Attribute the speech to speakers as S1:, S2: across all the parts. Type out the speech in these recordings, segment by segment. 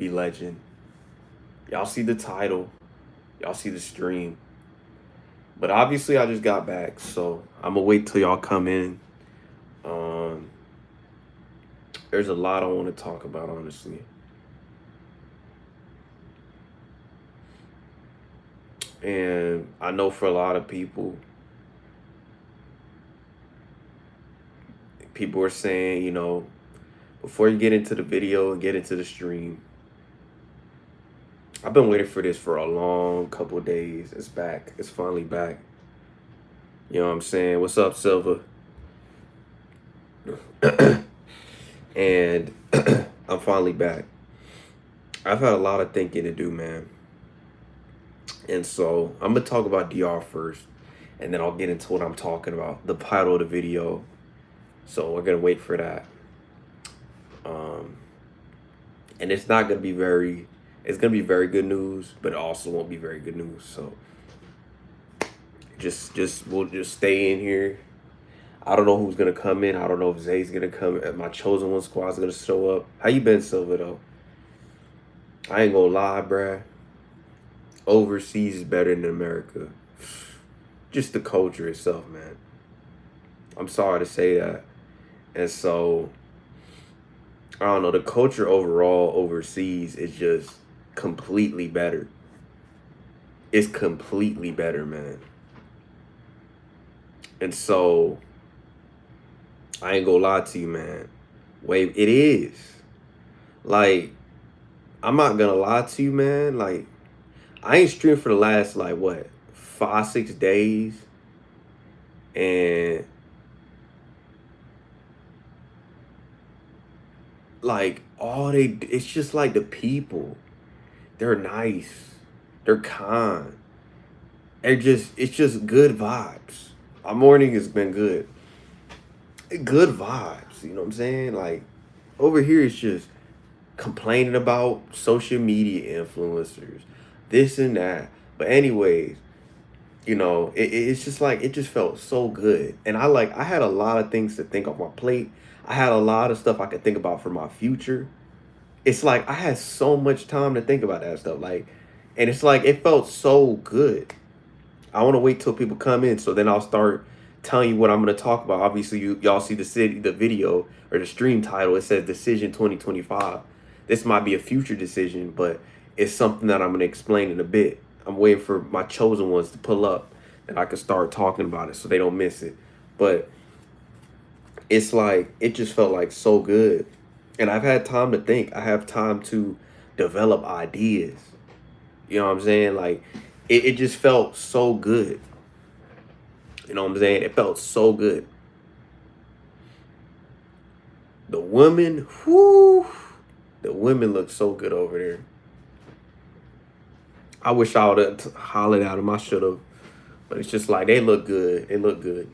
S1: be legend. Y'all see the title, y'all see the stream. But obviously I just got back, so I'm gonna wait till y'all come in. Um there's a lot I want to talk about, honestly. And I know for a lot of people, people are saying, before you get into the video and get into the stream, I've been waiting for this for a long couple of days. It's back. It's finally back. You know what I'm saying? What's up, Silva? And I'm finally back. I've had a lot of thinking to do, man. And so I'm gonna talk about DR first, and then I'll get into what I'm talking about, the title of the video. So we're gonna wait for that. Um, and it's not gonna be very. It's gonna be very good news, but it also won't be very good news. So we'll just stay in here. I don't know who's gonna come in. I don't know if Zay's gonna come. My chosen one squad's gonna show up. How you been, Silva? Though I ain't gonna lie, bruh. Overseas is better than America. Just the culture itself, man. I'm sorry to say that. And so, I don't know, the culture overall overseas is just completely better. It's completely better, man. And so, I ain't gonna lie to you, man. Wait, it is. Like, I'm not gonna lie to you, man. Like, I ain't streamed for the last, like, what, 5, 6 days. And like it's just like the people, they're nice, they're kind, it's just good vibes. Our morning has been good vibes, you know what I'm saying? Like, over here it's just complaining about social media influencers, this and that. But anyways, it's just like, it just felt so good. And I had a lot of things to think off my plate. I had a lot of stuff I could think about for my future. It's like I had so much time to think about that stuff. Like, and it's like it felt so good. I want to wait till people come in, so then I'll start telling you what I'm going to talk about. Obviously, y'all see the video or the stream title. It says Decision 2025. This might be a future decision, but it's something that I'm going to explain in a bit. I'm waiting for my chosen ones to pull up, and I can start talking about it so they don't miss it. But it's like, it just felt like so good. And I've had time to think. I have time to develop ideas. You know what I'm saying? Like, it just felt so good. You know what I'm saying? It felt so good. The women, whoo, the women look so good over there. I wish I would have hollered at them. I should have. But it's just like, they look good. They look good.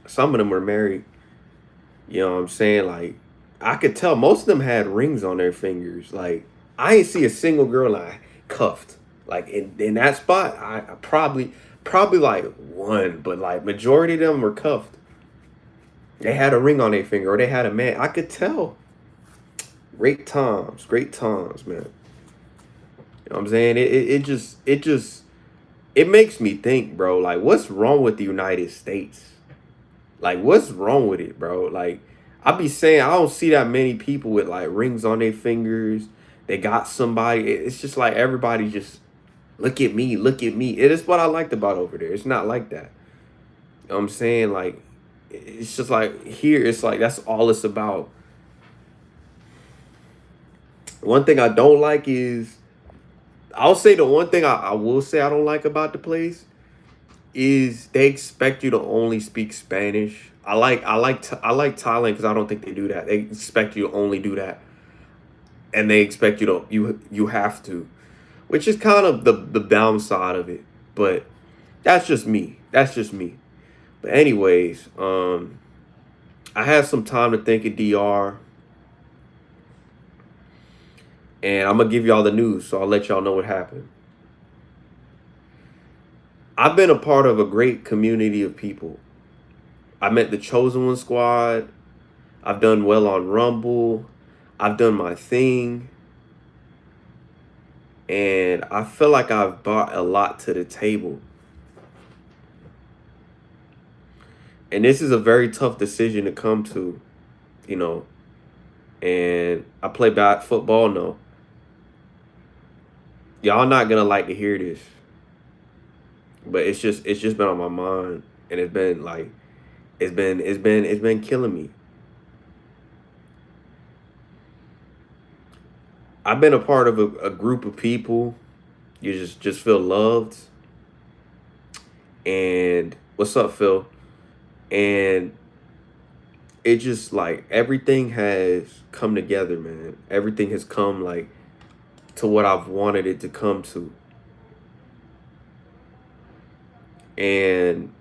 S1: Some of them were married. You know what I'm saying? Like, I could tell most of them had rings on their fingers. Like, I ain't see a single girl like cuffed. Like, in that spot, I probably like one, but like majority of them were cuffed. They had a ring on their finger, or they had a man. I could tell. Great times, man. You know what I'm saying? It makes me think, bro. Like, what's wrong with the United States? Like, what's wrong with it, bro? Like, I be saying I don't see that many people with like rings on their fingers. They got somebody. It's just like everybody just look at me, look at me. It is what I liked about over there. It's not like that. You know what I'm saying? Like, it's just like here, it's like that's all it's about. One thing I don't like is, I'll say the one thing I will say I don't like about the place is they expect you to only speak Spanish. I like Thailand because I don't think they do that. They expect you to only do that, and they expect you have to, which is kind of the downside of it. But that's just me. That's just me. But anyways, I had some time to think of DR, and I'm gonna give y'all the news, so I'll let y'all know what happened. I've been a part of a great community of people. I met the Chosen One Squad. I've done well on Rumble. I've done my thing. And I feel like I've brought a lot to the table. And this is a very tough decision to come to, you know. And I play football, no. Y'all not gonna like to hear this. But it's just been on my mind. And it's been like it's been killing me. I've been a part of a group of people. You just feel loved. And what's up, Phil? And it just like everything has come together, man. Everything has come like to what I've wanted it to come to. And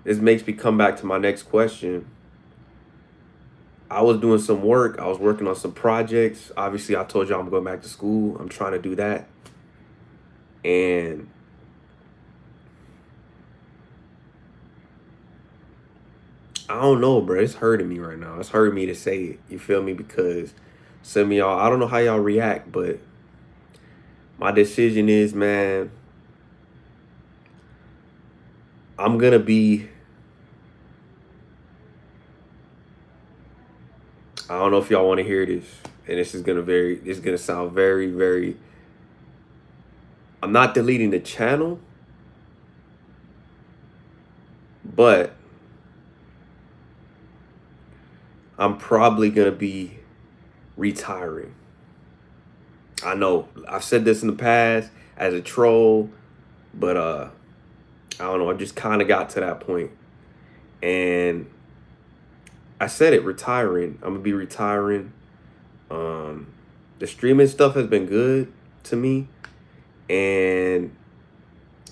S1: this makes me come back to my next question. I was doing some work. I was working on some projects. Obviously, I told y'all I'm going back to school. I'm trying to do that. And I don't know, bro. It's hurting me right now. It's hurting me to say it. You feel me? Because some of y'all, I don't know how y'all react, but my decision is, man, I'm gonna be. I don't know if y'all want to hear this, and this is gonna sound very, very. I'm not deleting the channel, but I'm probably gonna be retiring. I know I've said this in the past as a troll, but I don't know. I just kind of got to that point, and I said it, retiring. I'm gonna be retiring. Um, the streaming stuff has been good to me, and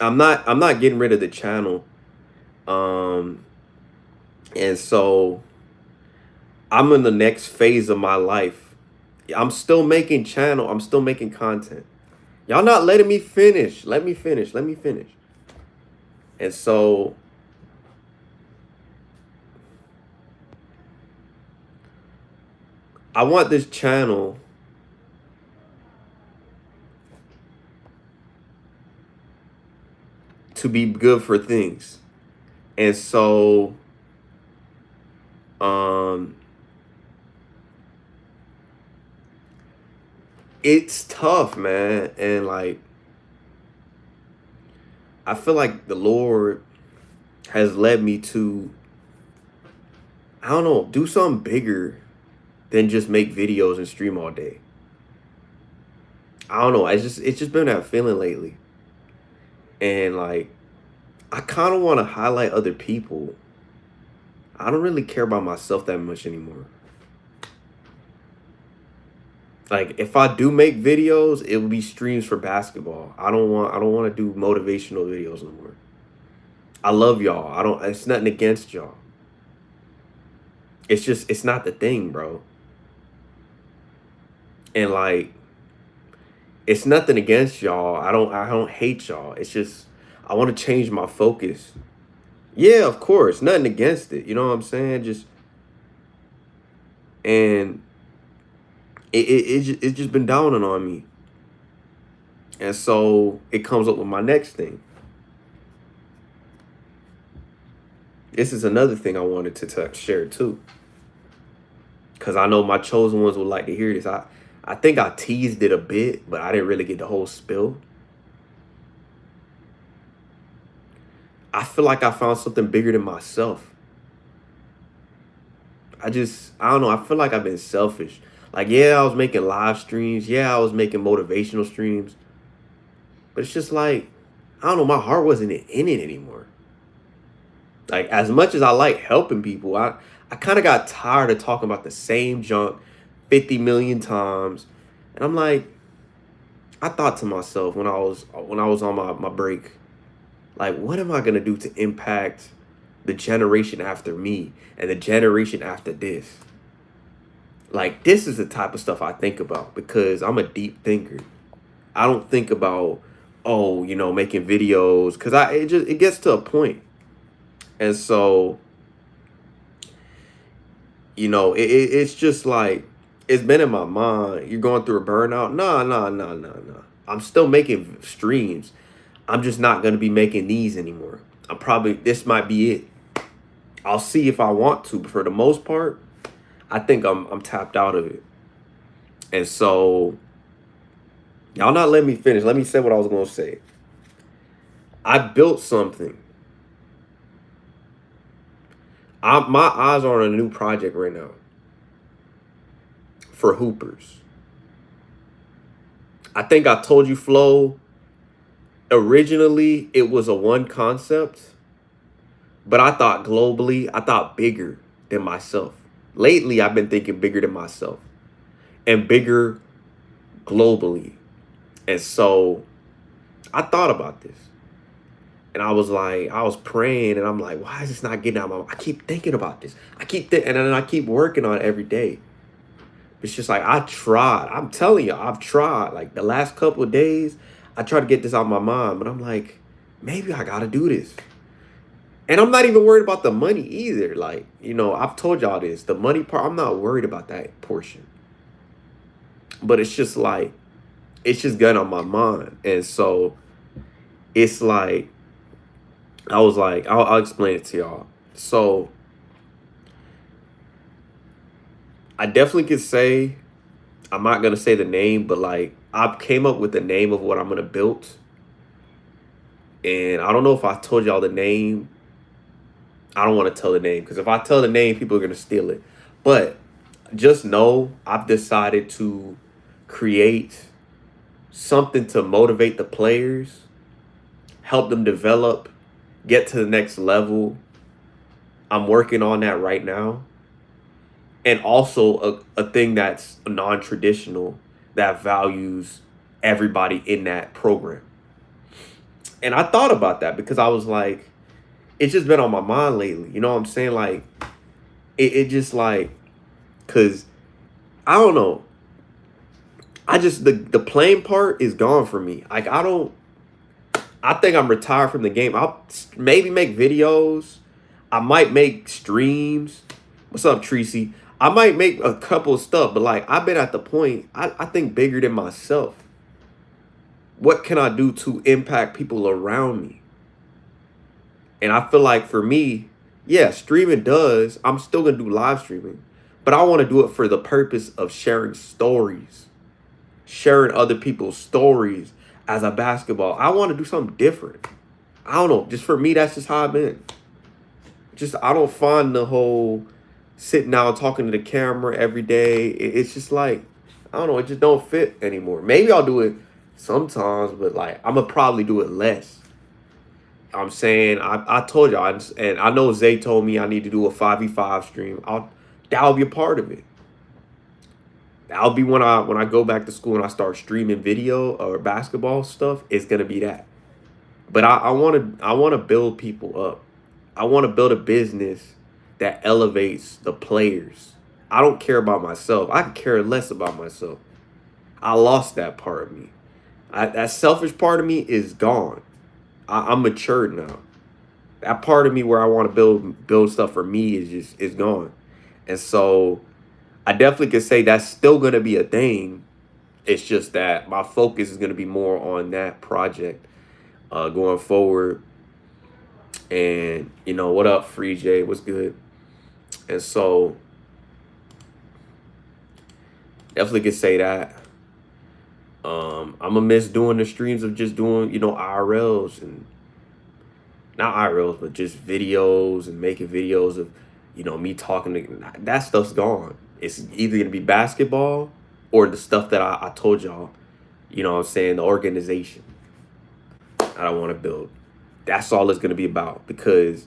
S1: I'm not getting rid of the channel. Um, and so I'm in the next phase of my life. I'm still making channel. I'm still making content. Y'all not letting me finish. Let me finish. Let me finish. And so I want this channel to be good for things. And so um it's tough, man. And like I feel like the Lord has led me to, I don't know, do something bigger than just make videos and stream all day. I don't know. It's just been that feeling lately. And like I kind of want to highlight other people. I don't really care about myself that much anymore. Like if I do make videos, it will be streams for basketball. I don't want to do motivational videos no more. I love y'all. I don't It's nothing against y'all. It's not the thing, bro. And like it's nothing against y'all. I don't hate y'all. It's just I want to change my focus. Yeah, of course. Nothing against it. You know what I'm saying? Just and it's just been dawning on me. And so it comes up with my next thing. This is another thing I wanted to share too. Cause I know my chosen ones would like to hear this. I think I teased it a bit, but I didn't really get the whole spill. I feel like I found something bigger than myself. I don't know. I feel like I've been selfish. Like, yeah, I was making live streams. Yeah, I was making motivational streams. But it's just like, I don't know, my heart wasn't in it anymore. Like, as much as I like helping people, I kind of got tired of talking about the same junk 50 million times. And I'm like, I thought to myself when I was on my break, like, what am I gonna do to impact the generation after me and the generation after this? Like, this is the type of stuff I think about because I'm a deep thinker. I don't think about, oh, making videos because it gets to a point. And so, it's just like it's been in my mind. You're going through a burnout. Nah, nah, nah, nah, nah. I'm still making streams. I'm just not gonna be making these anymore. I'm probably this might be it. I'll see if I want to, but for the most part, I think I'm tapped out of it. And so y'all not letting me finish. Let me say what I was gonna say. I built something. My eyes are on a new project right now for hoopers. I think I told you, Flo, originally it was a one concept, but I thought globally, I thought bigger than myself. Lately, I've been thinking bigger than myself and bigger globally. And so I thought about this. And I was like, I was praying and I'm like, why is this not getting out of my I keep thinking about this. And then I keep working on it every day. It's just like I tried. I'm telling you, I've tried. Like the last couple of days, I tried to get this out of my mind, but I'm like, maybe I gotta do this. And I'm not even worried about the money either. Like, I've told y'all this. The money part, I'm not worried about that portion. But it's just like, it's just getting on my mind. And so it's like, I was like, I'll explain it to y'all. So I definitely could say, I'm not gonna say the name, but like I came up with the name of what I'm gonna build. And I don't know if I told y'all the name. I don't want to tell the name because if I tell the name, people are gonna steal it. But just know I've decided to create something to motivate the players, help them develop, get to the next level. I'm working on that right now. And also a thing that's non-traditional that values everybody in that program. And I thought about that because I was like, it's just been on my mind lately. You know what I'm saying? Like, it just like, because I don't know. I just, the playing part is gone for me. Like, I think I'm retired from the game. I'll maybe make videos. I might make streams. What's up, Tracy? I might make a couple of stuff, but like, I've been at the point, I think bigger than myself. What can I do to impact people around me? And I feel like for me, yeah, streaming does. I'm still going to do live streaming, but I want to do it for the purpose of sharing stories, sharing other people's stories as a basketball. I want to do something different. I don't know. Just for me, that's just how I've been. Just, I don't find the whole sitting down talking to the camera every day. It's just like, I don't know. It just don't fit anymore. Maybe I'll do it sometimes, but like, I'm going to probably do it less. I'm saying I told y'all, and I know Zay told me I need to do a 5v5 stream. That'll be a part of it. That'll be when I go back to school and I start streaming video or basketball stuff. It's gonna be that. But I want to build people up. I want to build a business that elevates the players. I don't care about myself. I can care less about myself. I lost that part of me. That selfish part of me is gone. I'm matured now. That part of me where I want to build stuff for me is gone. And so I definitely could say that's still gonna be a thing. It's just that my focus is gonna be more on that project going forward. And what up, Free J? What's good? And so definitely could say that. I'm gonna miss doing the streams of just doing, IRLs and not IRLs, but just videos and making videos of, me talking to that stuff's gone. It's either gonna be basketball or the stuff that I told y'all, what I'm saying, the organization that I want to build. That's all it's gonna be about because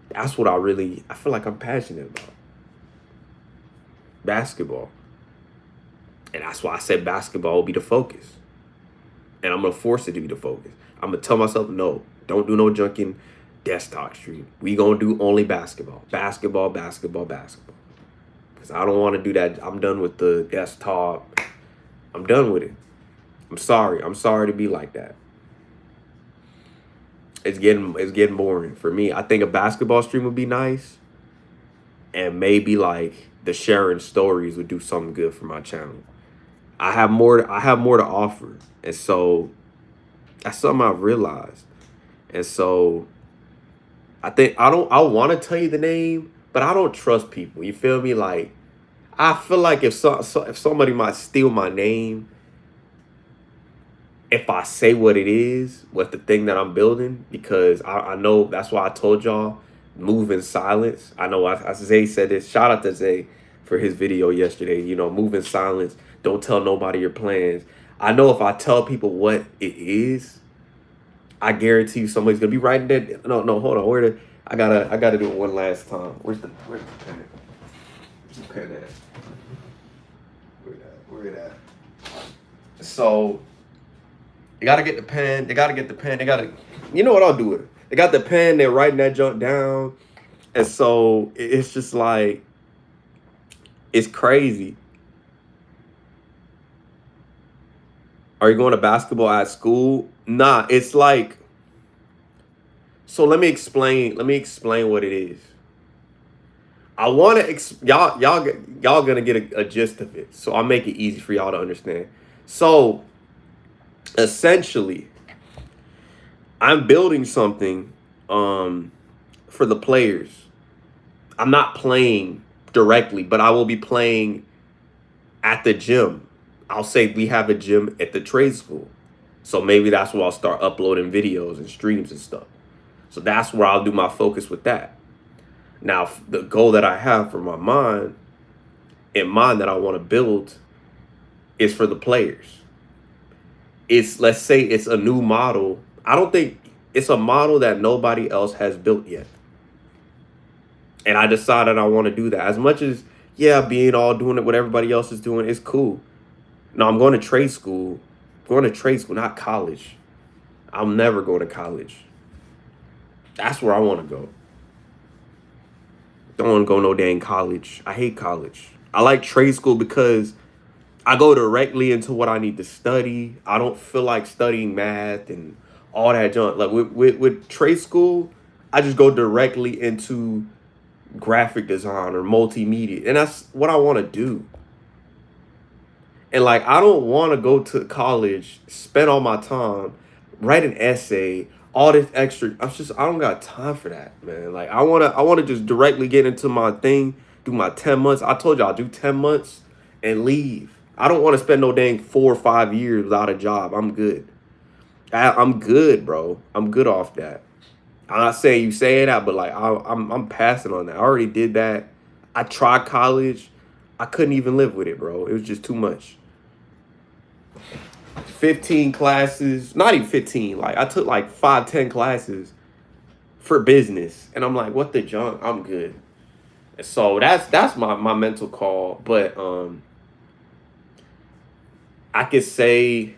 S1: that's what I feel like I'm passionate about. Basketball. And that's why I said basketball will be the focus. And I'm gonna force it to be the focus. I'm gonna tell myself, no, don't do no junking desktop stream. We gonna do only basketball. Basketball, basketball, basketball. Because I don't want to do that. I'm done with the desktop. I'm done with it. I'm sorry. I'm sorry to be like that. It's getting boring for me. I think a basketball stream would be nice. and maybe like the sharing stories would do something good for my channel. I have more to offer. And so that's something I've realized. And so I want to tell you the name, but I don't trust people. You feel me? Like I feel like if somebody might steal my name if I say what it is, what the thing that I'm building, because I know that's why I told y'all move in silence. I know Zay said this. Shout out to Zay for his video yesterday. You know, move in silence. Don't tell nobody your plans. I know if I tell people what it is, I guarantee you somebody's gonna be writing that. No, no, hold on. I gotta do it one last time. Where's the pen? Pen at? Where it at? So they gotta get the pen. They gotta get the pen. They gotta, you know what? I'll do it. They got the pen. They're writing that junk down, and so it's just like it's crazy. Are you going to basketball at school? Nah, it's like. So let me explain. Let me explain what it is. I want to y'all gonna get a gist of it. So I'll make it easy for y'all to understand. So essentially, I'm building something for the players. I'm not playing directly, but I will be playing at the gym. I'll say we have a gym at the trade school. So maybe that's where I'll start uploading videos and streams and stuff. So that's where I'll do my focus with that. Now, the goal that I have for my mind that I want to build is for the players. Let's say it's a new model. I don't think it's a model that nobody else has built yet. And I decided I want to do that. As much as, yeah, being all doing it what everybody else is doing is cool. No, I'm going to trade school. I'm going to trade school, not college. I'm never going to college. That's where I want to go. Don't want to go no dang college. I hate college. I like trade school because I go directly into what I need to study. I don't feel like studying math and all that junk. Like with trade school, I just go directly into graphic design or multimedia. And that's what I want to do. And like, I don't want to go to college, spend all my time, write an essay, all this extra. I don't got time for that, man. Like I wanna just directly get into my thing, do my 10 months. I told you I'll do 10 months and leave. I don't want to spend no dang 4 or 5 years without a job. I'm good. I'm good, bro. I'm good off that. I'm not saying you say that, but like I'm passing on that. I already did that. I tried college. I couldn't even live with it, bro. It was just too much. 15 classes, not even 15. Like I took like 5, 10 classes for business, and I'm like, what the junk? I'm good. And so that's my mental call. But I could say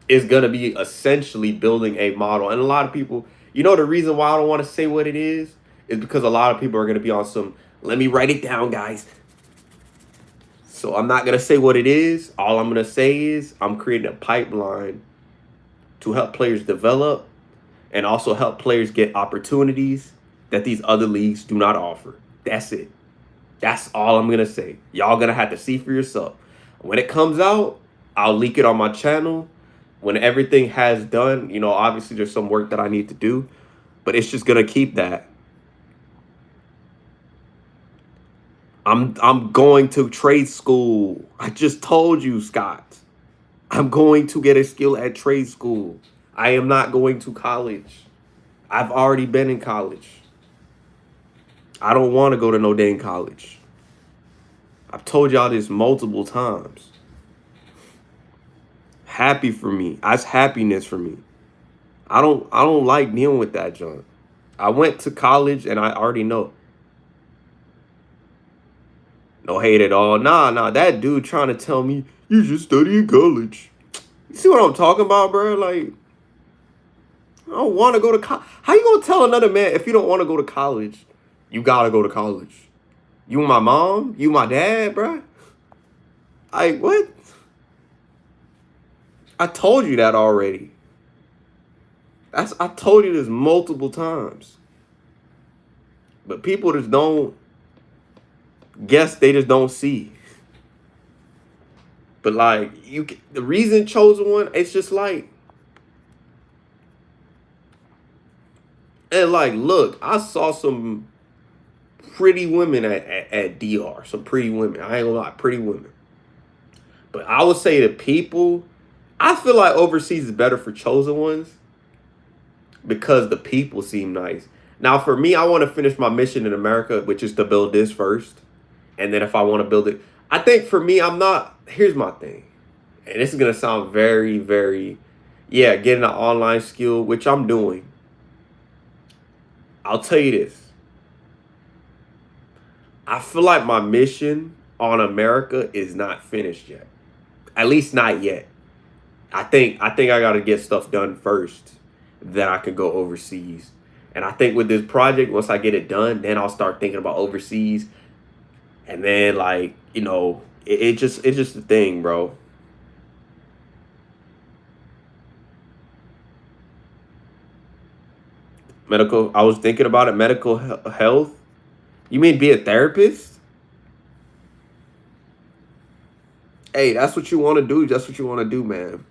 S1: it's gonna be essentially building a model, and a lot of people, you know, the reason why I don't want to say what it is because a lot of people are gonna be on some. Let me write it down, guys. So I'm not going to say what it is. All I'm going to say is I'm creating a pipeline to help players develop and also help players get opportunities that these other leagues do not offer. That's it. That's all I'm going to say. Y'all going to have to see for yourself. When it comes out, I'll leak it on my channel. When everything has done, you know, obviously there's some work that I need to do, but it's just going to keep that. I'm going to trade school. I just told you, Scott. I'm going to get a skill at trade school. I am not going to college. I've already been in college. I don't want to go to no dang college. I've told y'all this multiple times. Happy for me. That's happiness for me. I don't like dealing with that junk. I went to college and I already know. No hate at all. Nah. That dude trying to tell me you should study in college. You see what I'm talking about, bro? Like, I don't want to go to college. How you gonna tell another man if you don't want to go to college, you gotta go to college? You my mom? You my dad, bro? Like, what? I told you that already. I told you this multiple times. But people just don't guess, they just don't see. But like the reason chosen one, it's just like, and like, look, I saw some pretty women at DR, some pretty women. I ain't gonna lie, pretty women. But I would say the people, I feel like overseas is better for chosen ones because the people seem nice. Now, for me, I want to finish my mission in America, which is to build this first. And then if I want to build it, I think for me, I'm not, here's my thing. And this is going to sound very, very, yeah, getting an online skill, which I'm doing. I'll tell you this. I feel like my mission on America is not finished yet. At least not yet. I think I got to get stuff done first, then I can go overseas. And I think with this project, once I get it done, then I'll start thinking about overseas. And then like, it's just a thing, bro. Medical, I was thinking about it, medical health. You mean be a therapist? Hey, that's what you want to do. That's what you want to do, man.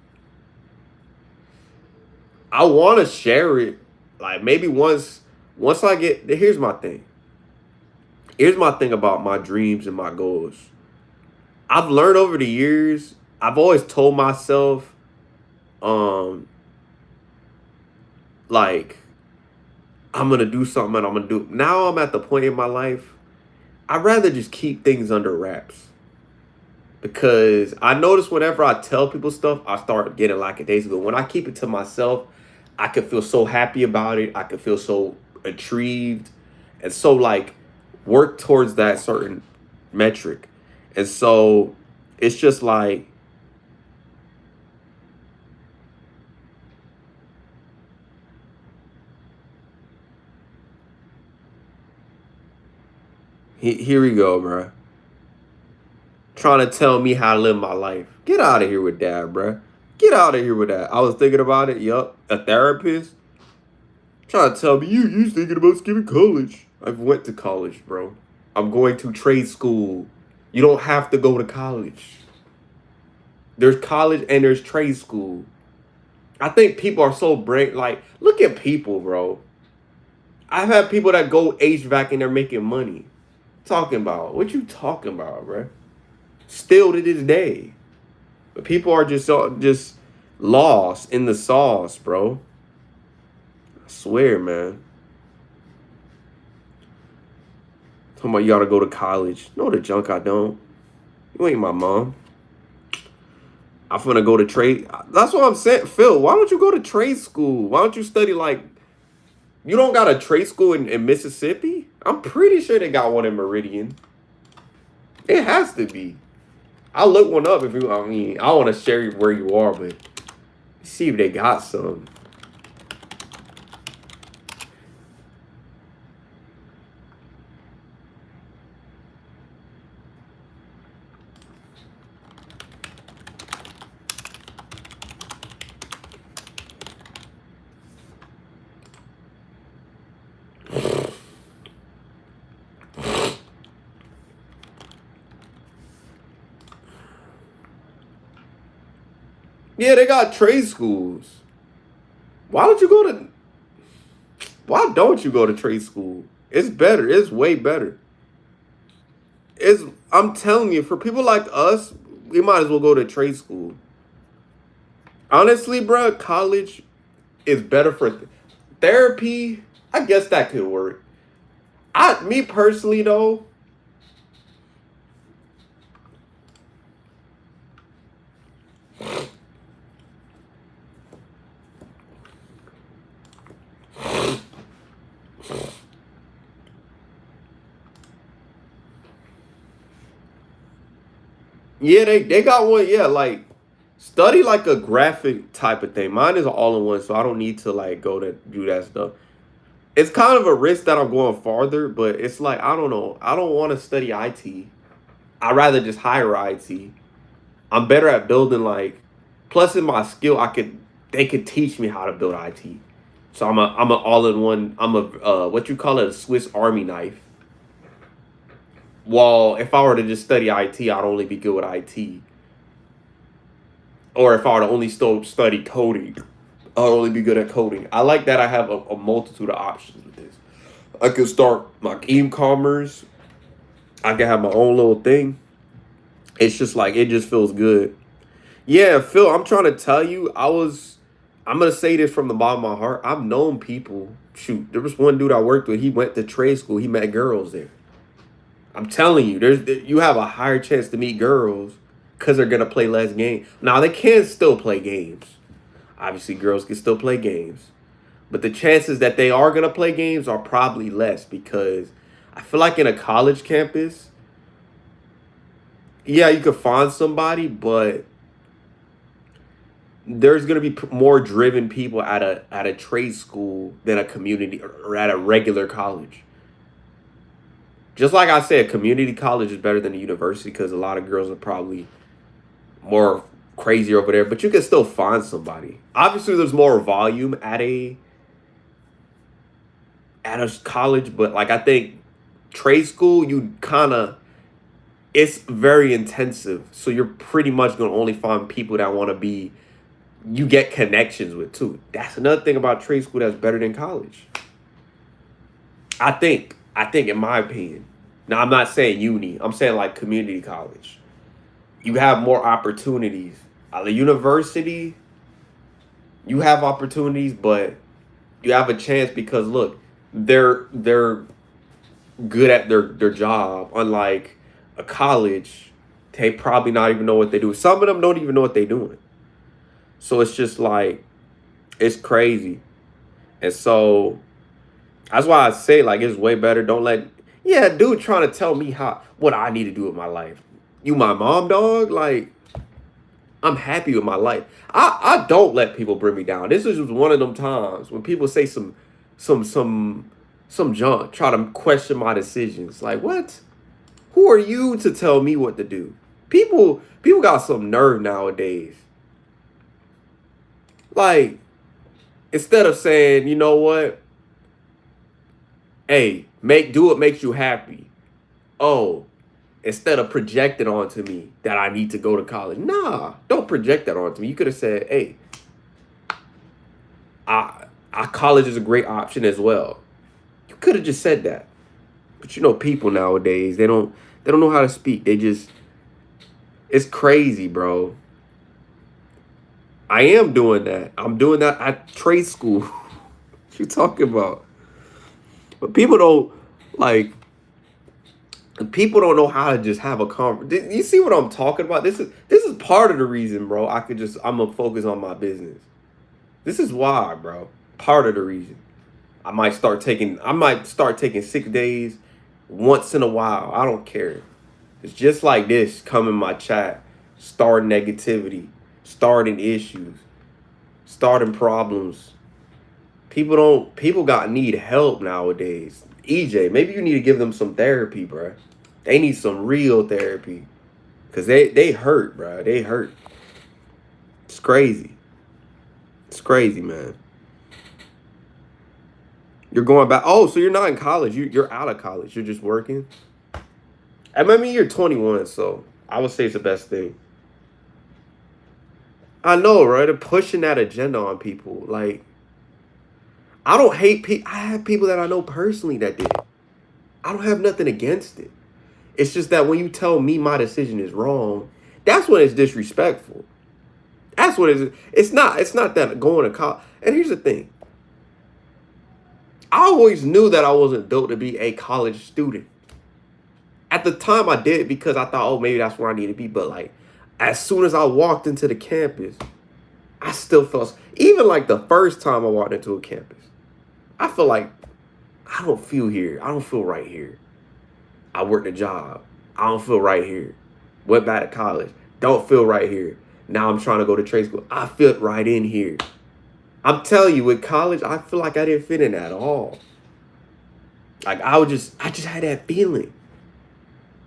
S1: I want to share it. Like maybe once I get, here's my thing. Here's my thing about my dreams and my goals. I've learned over the years, I've always told myself, um, like, I'm gonna do something and I'm gonna do. Now I'm at the point in my life, I'd rather just keep things under wraps. Because I notice whenever I tell people stuff, I start getting lackadaisical. When I keep it to myself, I can feel so happy about it. I can feel so intrigued and so like work towards that certain metric. And so it's just like, here we go, bro. Trying to tell me how to live my life. Get out of here with that, bro. Get out of here with that. I was thinking about it. Yup. A therapist trying to tell me you thinking about skipping college. I've went to college, bro. I'm going to trade school. You don't have to go to college. There's college and there's trade school. I think people are so brain like look at people, bro. I've had people that go HVAC and they're making money. Talking about what you talking about, bro? Still to this day, but people are just lost in the sauce, bro. I swear, man. Talking about you gotta go to college. No, the junk I don't. You ain't my mom. I'm finna go to trade. That's what I'm saying, Phil. Why don't you go to trade school? Why don't you study like? You don't got a trade school in Mississippi? I'm pretty sure they got one in Meridian. It has to be. I'll look one up if you. I mean, I want to share where you are, but see if they got some. Yeah, they got trade schools. Why don't you go to? Why don't you go to trade school? It's better. It's way better. It's. I'm telling you, for people like us, we might as well go to trade school. Honestly, bro, college is better for therapy. I guess that could work. Me personally though, yeah, they got one. Yeah, like study like a graphic type of thing. Mine is all in one, so I don't need to like go to do that stuff. It's kind of a risk that I'm going farther, but it's like I don't know. I don't want to study IT. I'd rather just hire IT. I'm better at building like plus in my skill I could they could teach me how to build IT. So I'm a all-in-one. I'm a what you call it, a Swiss Army knife. Well, if I were to just study IT, I'd only be good with IT. Or if I were to only still study coding, I'd only be good at coding. I like that I have a multitude of options with this. I could start my e-commerce. I can have my own little thing. It's just like it just feels good. Yeah, Phil, I'm trying to tell you, I'm gonna say this from the bottom of my heart. I've known people. Shoot, there was one dude I worked with. He went to trade school. He met girls there. I'm telling you, you have a higher chance to meet girls because they're gonna play less games. Now they can still play games. Obviously, girls can still play games, but the chances that they are gonna play games are probably less because I feel like in a college campus, yeah, you could find somebody, but there's gonna be more driven people at a trade school than a community or at a regular college. Just like I said, community college is better than a university because a lot of girls are probably more crazy over there, but you can still find somebody. Obviously, there's more volume at a college, but like I think trade school, you kind of it's very intensive, so you're pretty much gonna only find people that want to be you get connections with too. That's another thing about trade school that's better than college. I think in my opinion. Now I'm not saying uni. I'm saying like community college. You have more opportunities. At the university, you have opportunities, but you have a chance because look, they're good at their job. Unlike a college, they probably not even know what they do. Some of them don't even know what they're doing. So it's just like it's crazy. And so that's why I say like it's way better. Don't let yeah, dude trying to tell me how what I need to do with my life. You my mom, dog? Like I'm happy with my life. I don't let people bring me down. This is just one of them times when people say some some some junk, try to question my decisions. Like what? Who are you to tell me what to do? People got some nerve nowadays. Like instead of saying, you know what? Hey, do what makes you happy. Oh, instead of projecting onto me that I need to go to college. Nah, don't project that onto me. You could have said, hey, college is a great option as well. You could have just said that. But you know, people nowadays, they don't know how to speak. They just it's crazy, bro. I am doing that. I'm doing that at trade school. What you talking about? But people don't like people don't know how to just have a conversation. You see what I'm talking about? This is part of the reason, bro. I'm gonna focus on my business. This is why, bro. Part of the reason. I might start taking 6 days once in a while. I don't care. It's just like this. Come in my chat, starting negativity, starting issues, starting problems. People got need help nowadays. EJ, maybe you need to give them some therapy, bro. They need some real therapy. Cause they hurt, bro. They hurt. It's crazy. It's crazy, man. You're going back. Oh, so you're not in college. You're out of college. You're just working. I mean, you're 21, so I would say it's the best thing. I know, right? They're pushing that agenda on people. Like, I don't hate people. I have people that I know personally that did. I don't have nothing against it. It's just that when you tell me my decision is wrong, that's when it's disrespectful. That's what it is. It's not that going to college. And here's the thing. I always knew that I wasn't built to be a college student. At the time I did because I thought, oh, maybe that's where I need to be. But like as soon as I walked into the campus, I still felt even like the first time I walked into a campus, I feel like I don't feel here. I don't feel right here. I worked a job. I don't feel right here. Went back to college. Don't feel right here. Now I'm trying to go to trade school. I fit right in here. I'm telling you, with college, I feel like I didn't fit in at all. Like I just had that feeling.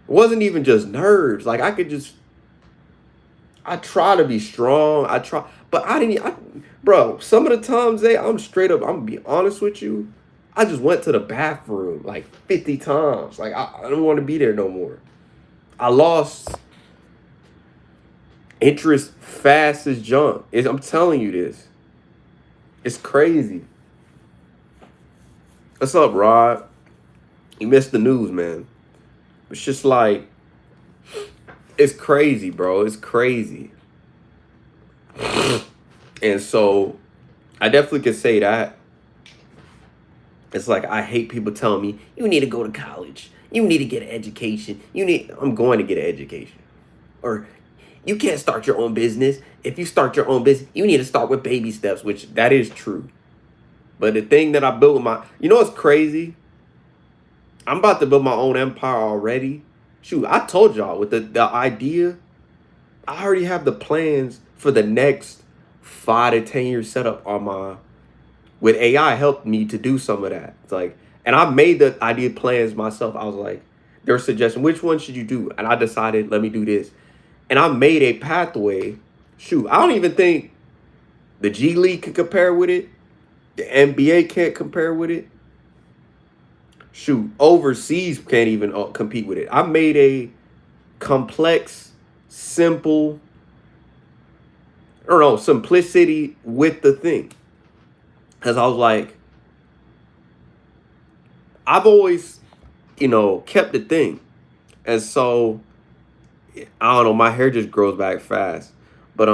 S1: It wasn't even just nerves. Like I try to be strong. I try, But bro, some of the times, I'm straight up, I'm gonna be honest with you. I just went to the bathroom like 50 times. Like, I don't want to be there no more. I lost interest fast as junk. I'm telling you this. It's crazy. What's up, Rod? You missed the news, man. It's just like, it's crazy, bro. It's crazy. And so I definitely could say that. It's like, I hate people telling me, you need to go to college. You need to get an education. I'm going to get an education. Or you can't start your own business. If you start your own business, you need to start with baby steps, which that is true. But the thing that I built with you know what's crazy? I'm about to build my own empire already. Shoot, I told y'all with the idea, I already have the plans for the next 5 to 10 years set up with AI helped me to do some of that. It's like, and I made the idea plans myself. I was like, their suggestion, which one should you do? And I decided, let me do this. And I made a pathway. Shoot, I don't even think the G League can compare with it. The NBA can't compare with it. Shoot, overseas can't even compete with it. I made a complex, simple, I don't know, simplicity with the thing. Because I was like, I've always, kept the thing. And so, I don't know, my hair just grows back fast. But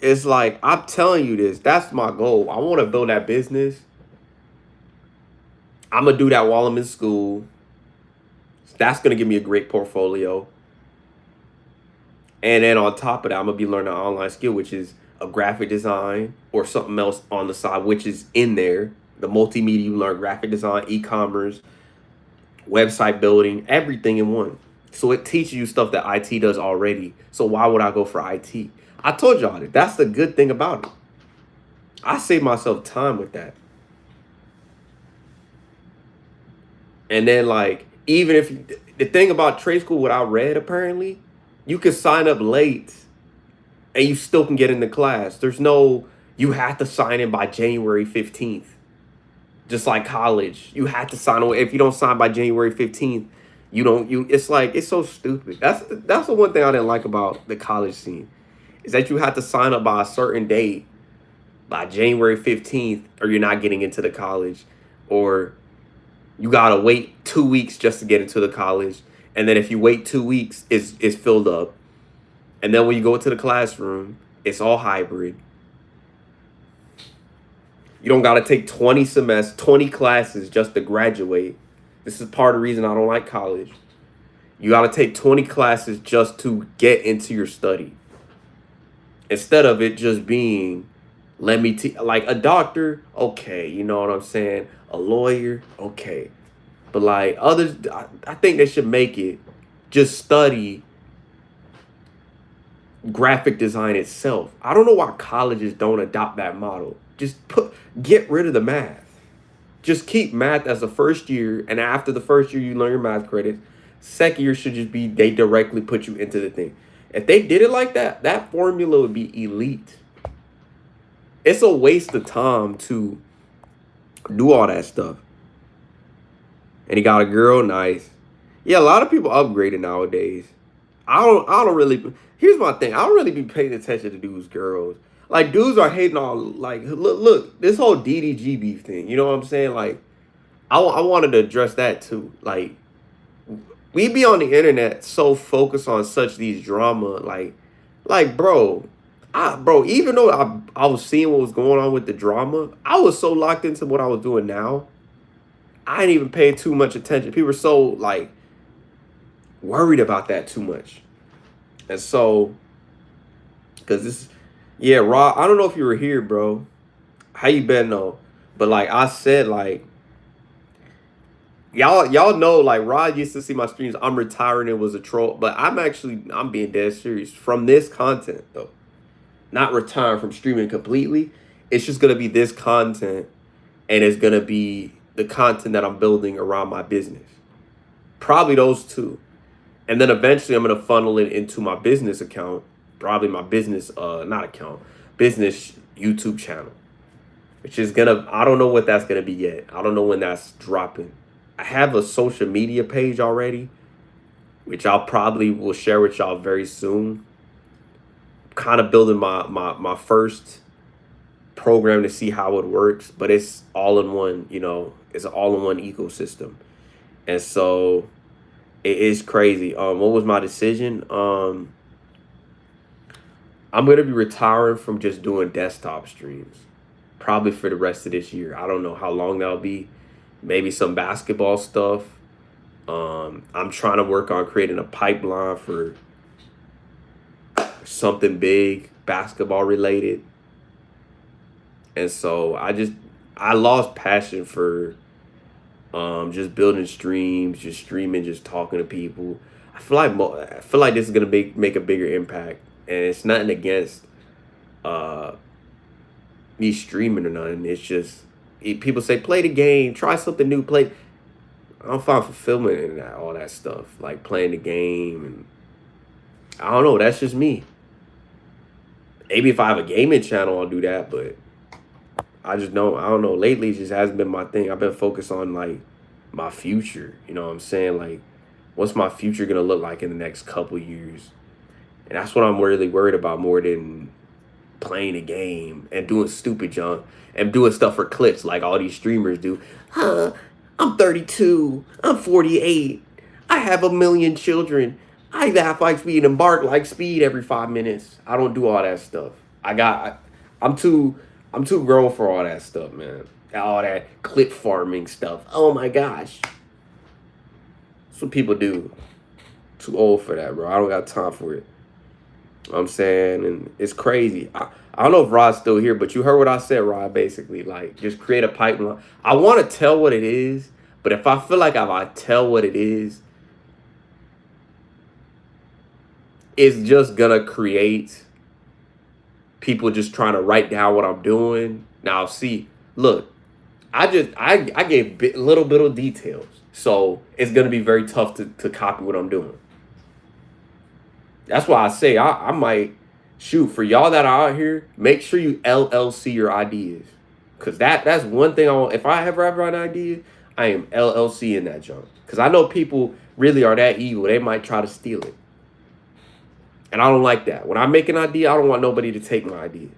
S1: it's like, I'm telling you this, that's my goal. I want to build that business. I'm going to do that while I'm in school. That's going to give me a great portfolio. And then on top of that, I'm going to be learning an online skill, which is a graphic design or something else on the side, which is in there. The multimedia, you learn graphic design, e-commerce, website building, everything in one. So it teaches you stuff that IT does already. So why would I go for IT? I told y'all that. That's the good thing about it. I save myself time with that. And then, like, even if the thing about trade school, what I read, apparently, you can sign up late and you still can get into class. There's no, you have to sign in by January 15th. Just like college, you have to sign away. If you don't sign by January 15th, it's like, it's so stupid. That's the one thing I didn't like about the college scene, is that you have to sign up by a certain date by January 15th, or you're not getting into the college, or you gotta wait 2 weeks just to get into the college. And then if you wait 2 weeks, it's filled up. And then when you go into the classroom, it's all hybrid. You don't got to take 20 classes just to graduate. This is part of the reason I don't like college. You got to take 20 classes just to get into your study. Instead of it just being, like a doctor, okay, you know what I'm saying? A lawyer, okay. But like others, I think they should make it just study graphic design itself. I don't know why colleges don't adopt that model. Just get rid of the math. Just keep math as the first year, and after the first year you learn your math credits. Second year should just be they directly put you into the thing. If they did it like that, that formula would be elite. It's a waste of time to do all that stuff. And he got a girl, nice. Yeah, a lot of people upgraded nowadays. I don't really. Here's my thing. I don't really be paying attention to dudes, girls. Like, dudes are hating on, like, look, this whole DDG beef thing. You know what I'm saying? Like, I wanted to address that too. Like, we be on the internet so focused on such these drama, like, bro, even though I was seeing what was going on with the drama, I was so locked into what I was doing now. I didn't even pay too much attention. People were so, like, worried about that too much. And so, because this, yeah, Rod, I don't know if you were here, bro. How you been, though? But, like I said, like, y'all know, like, Rod used to see my streams. I'm retiring, it was a troll. But I'm being dead serious. From this content, though. Not retiring from streaming completely. It's just going to be this content. And it's going to be the content that I'm building around my business. Probably those two. And then eventually I'm going to funnel it into my business account. Probably my business, not account, business YouTube channel, which is gonna, I don't know what that's gonna be yet. I don't know when that's dropping. I have a social media page already, which I'll probably will share with y'all very soon. Kind of building my first program to see how it works, but it's all in one, it's an all in one ecosystem. And so it is crazy. What was my decision? I'm gonna be retiring from just doing desktop streams, probably for the rest of this year. I don't know how long that'll be. Maybe some basketball stuff. I'm trying to work on creating a pipeline for something big, basketball related. And so I lost passion for just building streams, just streaming, just talking to people. I feel like this is gonna make a bigger impact, and it's nothing against uh me streaming or nothing. It's just people say play the game, try something new, play. I don't find fulfillment in that, all that stuff, like playing the game, and I don't know. That's just me. Maybe if I have a gaming channel, I'll do that, but I just don't. I don't know. Lately, it just hasn't been my thing. I've been focused on like my future. You know what I'm saying? Like, what's my future gonna look like in the next couple years? And that's what I'm really worried about more than playing a game and doing stupid junk and doing stuff for clicks like all these streamers do. I'm 32. I'm 48. I have 1 million children. I laugh like speed and bark like speed every 5 minutes. I don't do all that stuff. I'm too grown for all that stuff, man. All that clip farming stuff. Oh my gosh. That's what people do. Too old for that, bro. I don't got time for it. You know what I'm saying? And it's crazy. I don't know if Rod's still here, but you heard what I said, Rod, basically. Like, just create a pipeline. I want to tell what it is, but if I feel like if I tell what it is, it's just going to create people just trying to write down what I'm doing. Now, see, look, I gave little bit of details. So it's going to be very tough to copy what I'm doing. That's why I say I might shoot for y'all that are out here. Make sure you LLC your ideas, because that's one thing I want. If I ever have an idea, I am LLC in that junk, because I know people really are that evil. They might try to steal it, and I don't like that. When I make an idea, I don't want nobody to take my idea.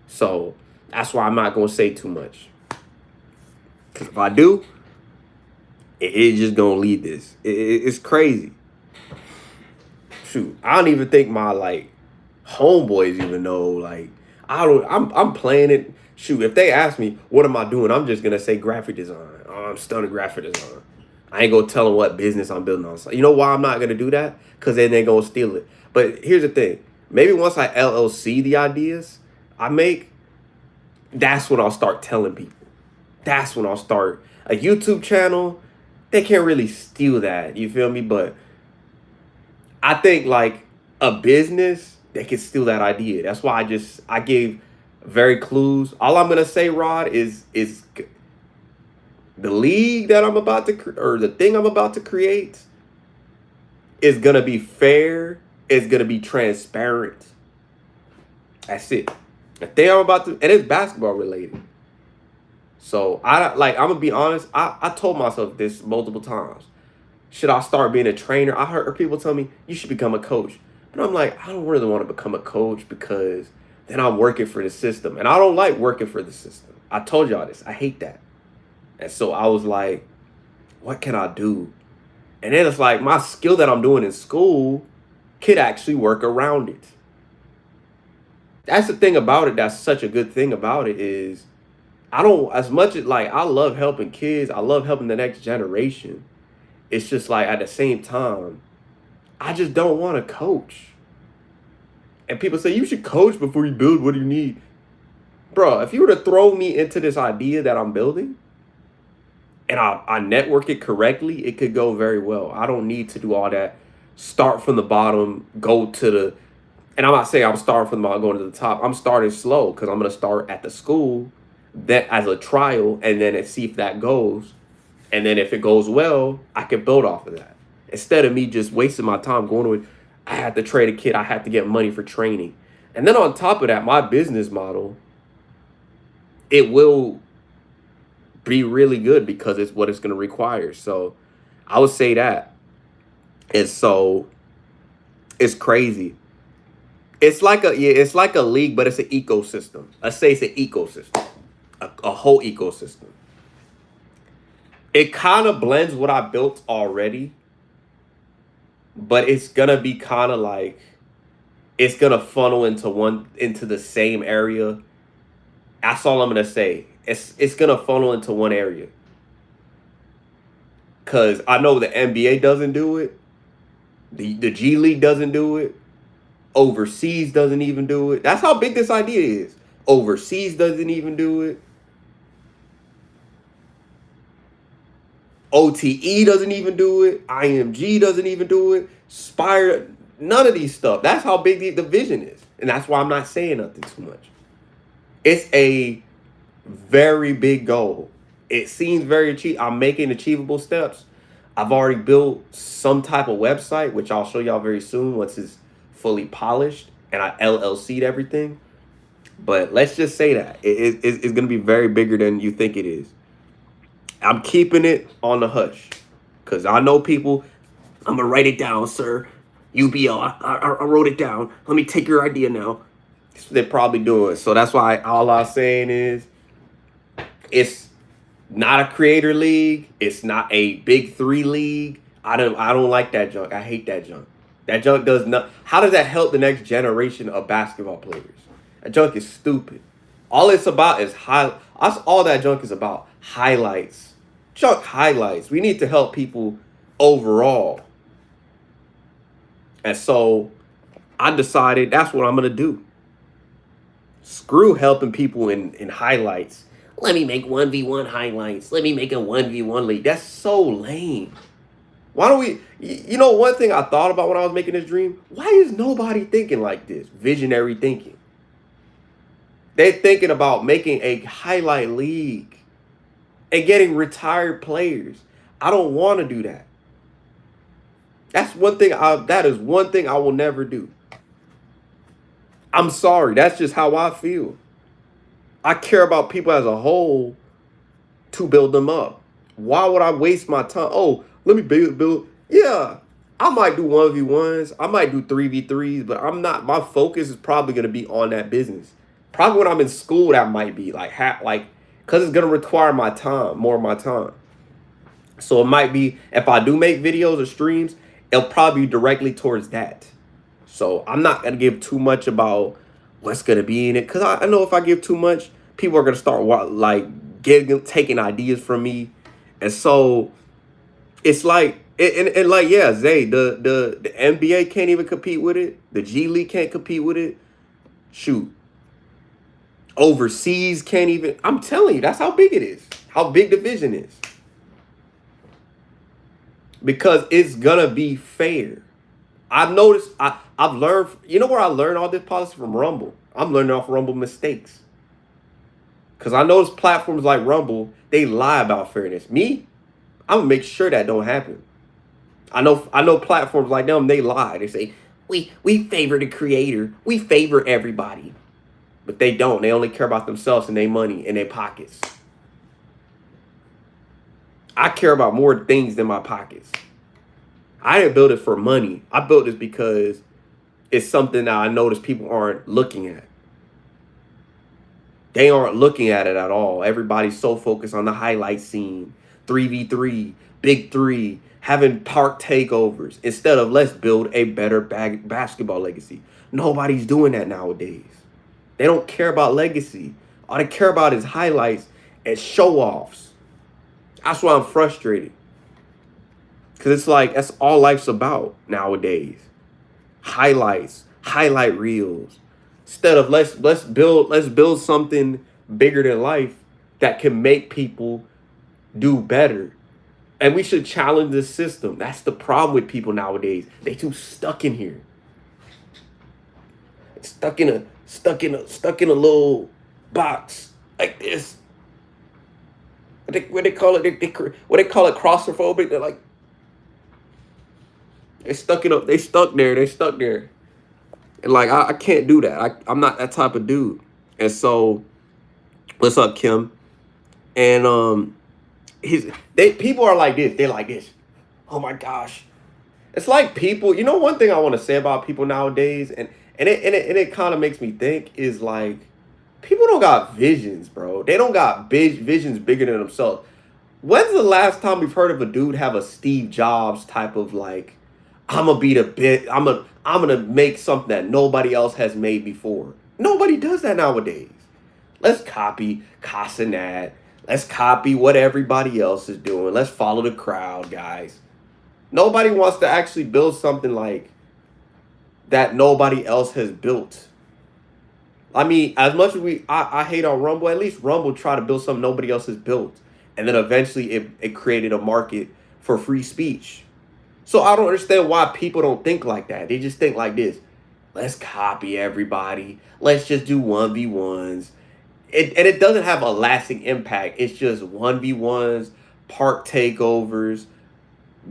S1: So that's why I'm not gonna say too much, because if I do, it's just gonna lead this. It's crazy. Shoot, I don't even think my like homeboys even know. Like, I'm playing it. Shoot, if they ask me what am I doing, I'm just gonna say graphic design. Oh, I'm studying graphic design. I ain't gonna tell them what business I'm building on. So, you know why I'm not gonna do that? Because then they're gonna steal it. But here's the thing. Maybe once I LLC the ideas I make, that's when I'll start telling people. That's when I'll start a YouTube channel. They can't really steal that. You feel me? But I think like a business, they can steal that idea. That's why I gave very clues. All I'm gonna say, Rod, is the league that I'm about to or the thing I'm about to create is gonna be fair. It's gonna be transparent. That's it. The thing I'm about to, and it's basketball related. So I'm gonna be honest. I told myself this multiple times. Should I start being a trainer? I heard people tell me you should become a coach. But I'm like, I don't really want to become a coach, because then I'm working for the system. And I don't like working for the system. I told y'all this. I hate that. And so I was like, what can I do? And then it's like my skill that I'm doing in school could actually work around it. That's the thing about it. That's such a good thing about it is I don't, as much as like I love helping kids, I love helping the next generation. It's just like at the same time, I just don't want to coach. And people say, you should coach before you build. What do you need? Bro, if you were to throw me into this idea that I'm building and I network it correctly, it could go very well. I don't need to do all that. Start from the bottom, go to the, and I'm not saying I'm starting from the bottom, going to the top. I'm starting slow because I'm going to start at the school that as a trial and then see if that goes. And then if it goes well, I can build off of that. Instead of me just wasting my time going with, I had to trade a kid. I had to get money for training. And then on top of that, my business model, it will be really good because it's what it's going to require. So I would say that. And so it's crazy. It's like it's like a league, but it's an ecosystem. Let's say it's an ecosystem, a whole ecosystem. It kind of blends what I built already, but it's gonna be kind of like it's gonna funnel into the same area. That's all I'm gonna say. It's gonna funnel into one area. Cause I know the NBA doesn't do it. The G League doesn't do it. Overseas doesn't even do it. That's how big this idea is. Overseas doesn't even do it. OTE doesn't even do it. IMG doesn't even do it. Spire, none of these stuff. That's how big the vision is. And that's why I'm not saying nothing too much. It's a very big goal. It seems very I'm making achievable steps. I've already built some type of website, which I'll show y'all very soon once it's fully polished and I LLC'd everything. But let's just say that it's going to be very bigger than you think it is. I'm keeping it on the hush because I know people. I'm going to write it down, sir. UBL, I wrote it down. Let me take your idea now. That's what they're probably doing. So that's why all I'm saying is it's not a creator league. It's not a big three league. I don't like that junk. I hate that junk. That junk does not. How does that help the next generation of basketball players? That junk is stupid. All it's about is That's all that junk is about. Highlights. Junk highlights. We need to help people overall. And so I decided that's what I'm gonna do. Screw helping people in highlights. Let me make 1v1 highlights. Let me make a 1v1 league. That's so lame. Why don't we, one thing I thought about when I was making this dream, why is nobody thinking like this? Visionary thinking. They're thinking about making a highlight league and getting retired players. I don't want to do that. That is one thing I will never do. I'm sorry. That's just how I feel. I care about people as a whole to build them up. Why would I waste my time? Oh, let me build. Yeah, I might do 1v1s. I might do 3v3s, but my focus is probably going to be on that business. Probably when I'm in school, that might be because it's going to require more of my time. So it might be, if I do make videos or streams, it'll probably be directly towards that. So I'm not going to give too much about what's going to be in it. Because I know if I give too much, people are going to start taking ideas from me. And so it's like, yeah, Zay, the NBA can't even compete with it. The G League can't compete with it. Shoot. Overseas can't even. I'm telling you, that's how big it is. How big the vision is. Because it's going to be fair. I've noticed, I've learned, where I learned all this policy from Rumble? I'm learning off Rumble mistakes. Because I notice platforms like Rumble, they lie about fairness. Me, I'm going to make sure that don't happen. I know platforms like them, they lie. They say, we favor the creator. We favor everybody. But they don't. They only care about themselves and their money and their pockets. I care about more things than my pockets. I didn't build it for money. I built this because it's something that I notice people aren't looking at. They aren't looking at it at all. Everybody's so focused on the highlight scene, 3v3, big three, having park takeovers, instead of let's build a better basketball legacy. Nobody's doing that nowadays. They don't care about legacy. All they care about is highlights and show-offs. That's why I'm frustrated. Because it's like, that's all life's about nowadays. Highlights, highlight reels. Instead of let's build something bigger than life that can make people do better. And we should challenge the system. That's the problem with people nowadays. They too stuck in here. Stuck in a little box like this. What they call it? What they call it? Claustrophobic. They're like, they stuck there. And like I can't do that. I'm not that type of dude. And so, what's up, Kim? And he's they people are like this. They're like this. Oh my gosh. It's like people, you know, one thing I want to say about people nowadays, and it kind of makes me think is like people don't got visions, bro. They don't got big visions bigger than themselves. When's the last time we've heard of a dude have a Steve Jobs type of like, I'm gonna be the bit, I'm gonna make something that nobody else has made before. Nobody does that nowadays. Let's copy Casanat. Let's copy what everybody else is doing. Let's follow the crowd, guys. Nobody wants to actually build something like that nobody else has built. I mean, as much as I hate on Rumble, at least Rumble tried to build something nobody else has built. And then eventually it created a market for free speech. So I don't understand why people don't think like that. They just think like this. Let's copy everybody. Let's just do 1v1s. And it doesn't have a lasting impact. It's just 1v1s, park takeovers,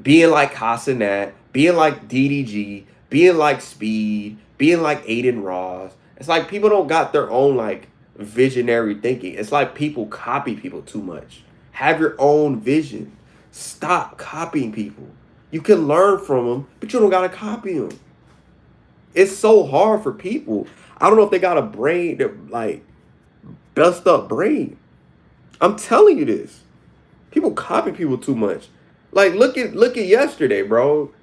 S1: being like Casanat, being like DDG, being like Speed, being like Aiden Ross. It's like people don't got their own like visionary thinking. It's like people copy people too much. Have your own vision. Stop copying people. You can learn from them, but you don't gotta copy them. It's so hard for people. I don't know if they got a brain that like bust up brain. I'm telling you this. People copy people too much. Like look at yesterday, bro.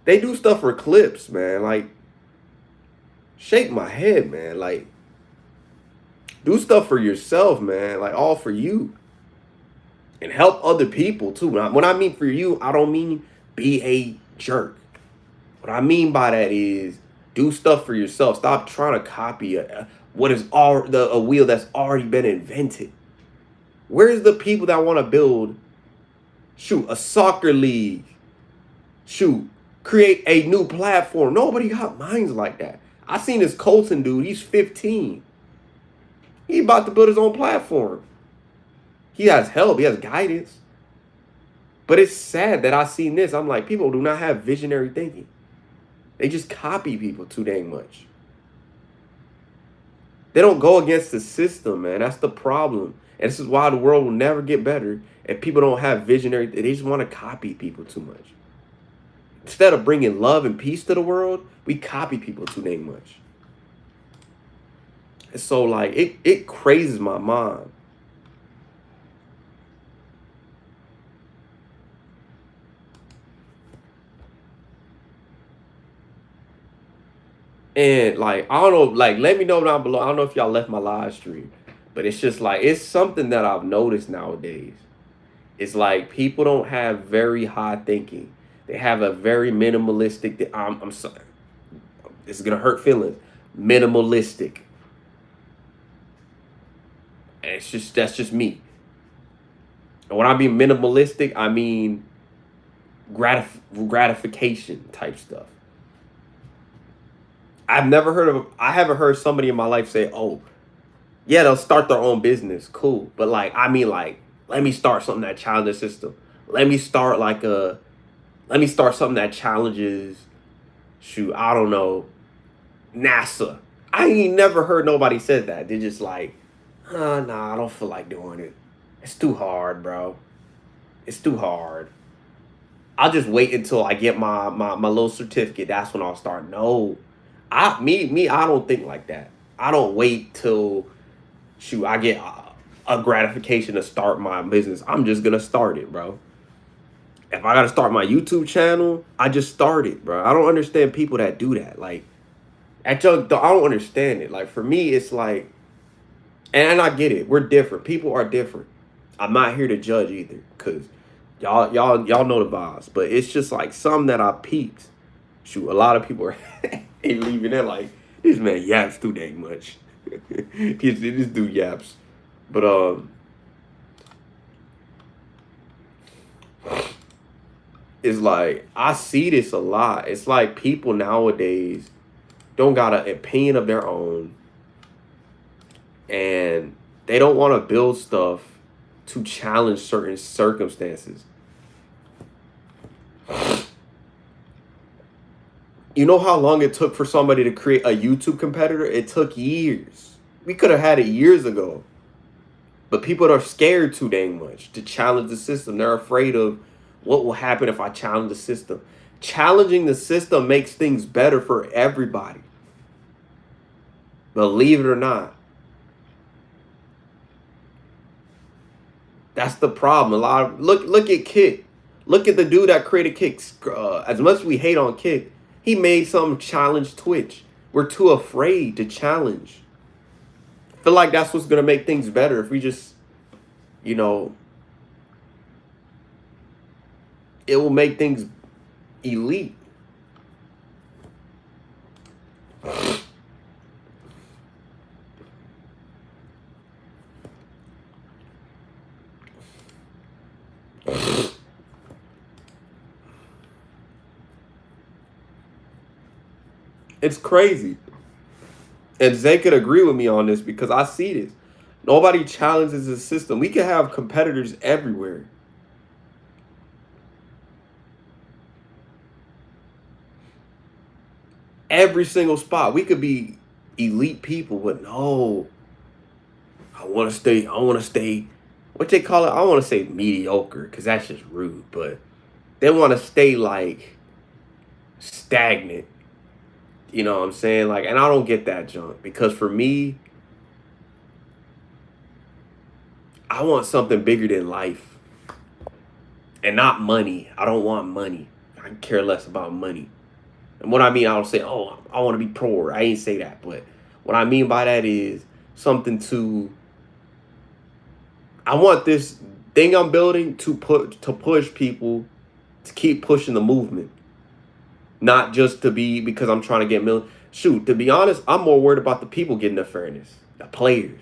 S1: They do stuff for clips, man. Like shake my head, man. Like do stuff for yourself, man. Like all for you. And help other people too. When I mean for you, I don't mean be a jerk. What I mean by that is do stuff for yourself. Stop trying to copy what is a wheel that's already been invented. Where's the people that want to build, shoot, a soccer league, shoot, create a new platform? Nobody got minds like that. I seen this Colton dude. He's 15. He about to build his own platform. He has help. He has guidance. But it's sad that I seen this. I'm like, people do not have visionary thinking. They just copy people too dang much. They don't go against the system, man. That's the problem. And this is why the world will never get better if people don't have visionary. They just want to copy people too much. Instead of bringing love and peace to the world, we copy people too dang much. And so, like, it crazes my mind. And like, I don't know, like let me know down below. I don't know if y'all left my live stream, but it's just like it's something that I've noticed nowadays. It's like people don't have very high thinking. They have a very minimalistic. I'm sorry, this is gonna hurt feelings. Minimalistic. And it's just that's just me. And when I mean minimalistic, I mean gratification type stuff. I haven't heard somebody in my life say, oh, yeah, they'll start their own business. Cool. But like, I mean, like, let me start something that challenges the system. Let me start let me start something that challenges, shoot, I don't know, NASA. I ain't never heard nobody said that. They're just like, nah, I don't feel like doing it. It's too hard, bro. It's too hard. I'll just wait until I get my little certificate. That's when I'll start. No, I don't think like that. I don't wait till shoot I get a gratification to start my business. I'm just gonna start it, bro. If I gotta start my YouTube channel, I just start it, bro. I don't understand people that do that. Like I don't understand it. Like for me, it's like, and I get it. We're different. People are different. I'm not here to judge either, cause y'all know the vibes. But it's just like something that I peeped. Shoot, a lot of people are ain't leaving there like this man yaps too dang much. This dude yaps. But it's like I see this a lot. It's like people nowadays don't got an opinion of their own, and they don't want to build stuff to challenge certain circumstances. You know how long it took for somebody to create a YouTube competitor? It took years. We could have had it years ago. But people are scared too dang much to challenge the system. They're afraid of what will happen if I challenge the system. Challenging the system makes things better for everybody. Believe it or not. That's the problem. Look at Kick. Look at the dude that created Kick. As much as we hate on Kick, he made some challenge Twitch. We're too afraid to challenge. I feel like that's what's gonna make things better if we just, you know, it will make things elite. It's crazy. And Zay could agree with me on this because I see this. Nobody challenges the system. We can have competitors everywhere. Every single spot. We could be elite people, but no. I want to stay, what they call it? I want to say mediocre because that's just rude, but they want to stay like stagnant. You know what I'm saying? Like, and I don't get that junk because for me, I want something bigger than life and not money. I don't want money. I care less about money. And what I mean, I don't say, oh, I want to be poor. I ain't say that. But what I mean by that is something I want this thing I'm building to push people to keep pushing the movement. Not just to be because I'm trying to get million. Shoot, to be honest, I'm more worried about the people getting the fairness, the players,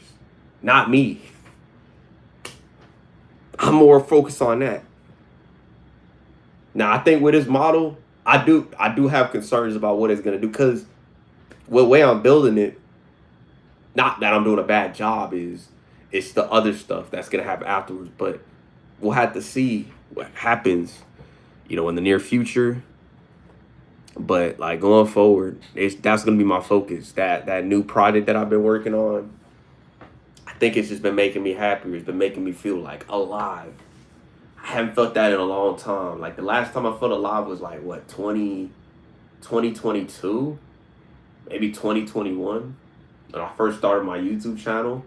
S1: not me. I'm more focused on that. Now, I think with this model, I do have concerns about what it's gonna do because the way I'm building it, not that I'm doing a bad job, it's the other stuff that's gonna happen afterwards. But we'll have to see what happens, you know, in the near future. But like going forward, that's gonna be my focus. That new project that I've been working on, I think it's just been making me happier. It's been making me feel like alive. I haven't felt that in a long time. Like the last time I felt alive was like what 2022, maybe 2021 when I first started my YouTube channel.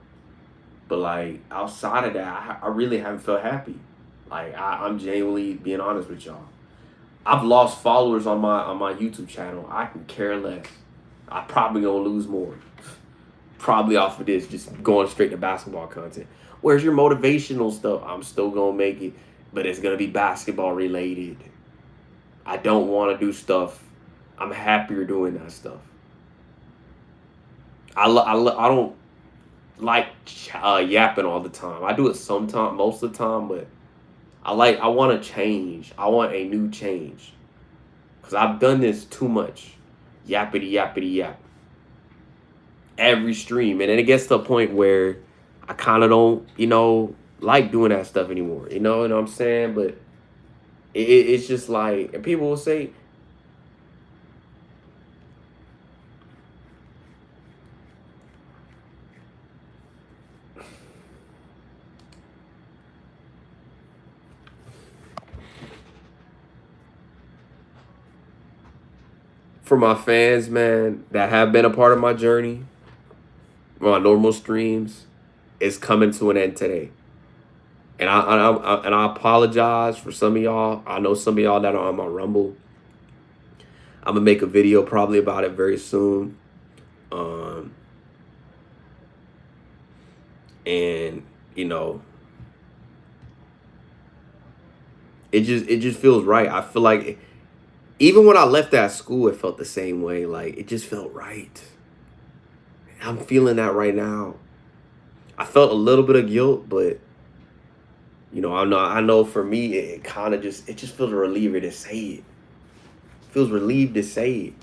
S1: But like outside of that, I really haven't felt happy. Like I'm genuinely being honest with y'all. I've lost followers on my YouTube channel. I can care less. I probably gonna lose more. Probably off of this, just going straight to basketball content. Where's your motivational stuff? I'm still gonna make it, but it's gonna be basketball related. I don't want to do stuff. I'm happier doing that stuff. I don't like yapping all the time. I do it sometimes, most of the time, but I want to change. I want a new change. Because I've done this too much. Yappity, yappity, yap. Every stream. And then it gets to a point where I kind of don't, you know, like doing that stuff anymore. You know what I'm saying? But it's just like, and people will say, for my fans, man, that have been a part of my journey, my normal streams, it's coming to an end today. And I apologize for some of y'all. I know some of y'all that are on my Rumble. I'm gonna make a video probably about it very soon. And you know, it just feels right. I feel like even when I left that school, it felt the same way. Like it just felt right. I'm feeling that right now. I felt a little bit of guilt, but you know, I know for me, it kind of just feels a reliever to say it. Feels relieved to say it.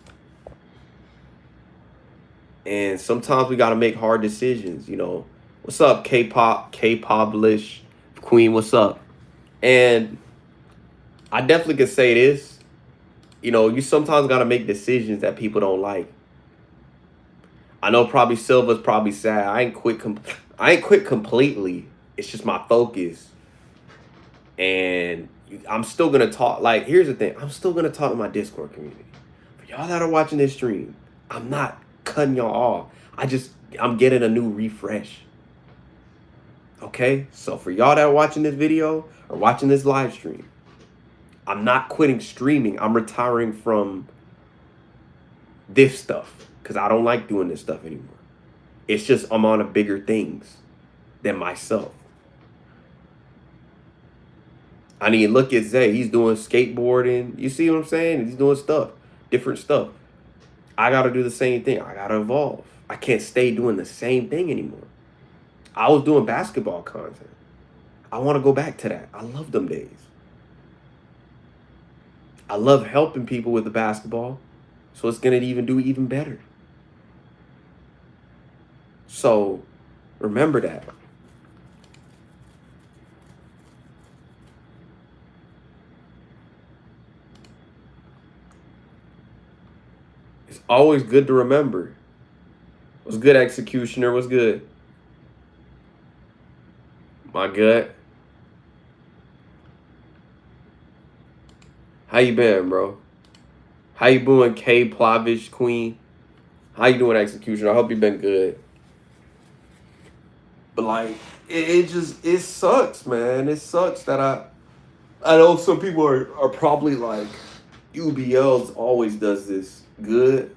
S1: And sometimes we got to make hard decisions, you know. What's up, K-pop-lish queen, what's up? And I definitely could say this. You know, you sometimes got to make decisions that people don't like. I know probably Silva's probably sad. I ain't quit completely. It's just my focus, and I'm still gonna talk. Like, here's the thing: I'm still gonna talk to my Discord community. For y'all that are watching this stream, I'm not cutting y'all off. I'm getting a new refresh. Okay, so for y'all that are watching this video or watching this live stream, I'm not quitting streaming. I'm retiring from this stuff because I don't like doing this stuff anymore. It's just I'm on to bigger things than myself. I mean, look at Zay. He's doing skateboarding. You see what I'm saying? He's doing stuff, different stuff. I got to do the same thing. I got to evolve. I can't stay doing the same thing anymore. I was doing basketball content. I want to go back to that. I love them days. I love helping people with the basketball. So it's going to do even better. So remember that. It's always good to remember. What's good, Executioner? What's good? My gut. How you been, bro? How you doing, K Plavish Queen? How you doing, Executioner? I hope you've been good. But like, it sucks, man. It sucks that I know some people are probably like, UBL's always does this good.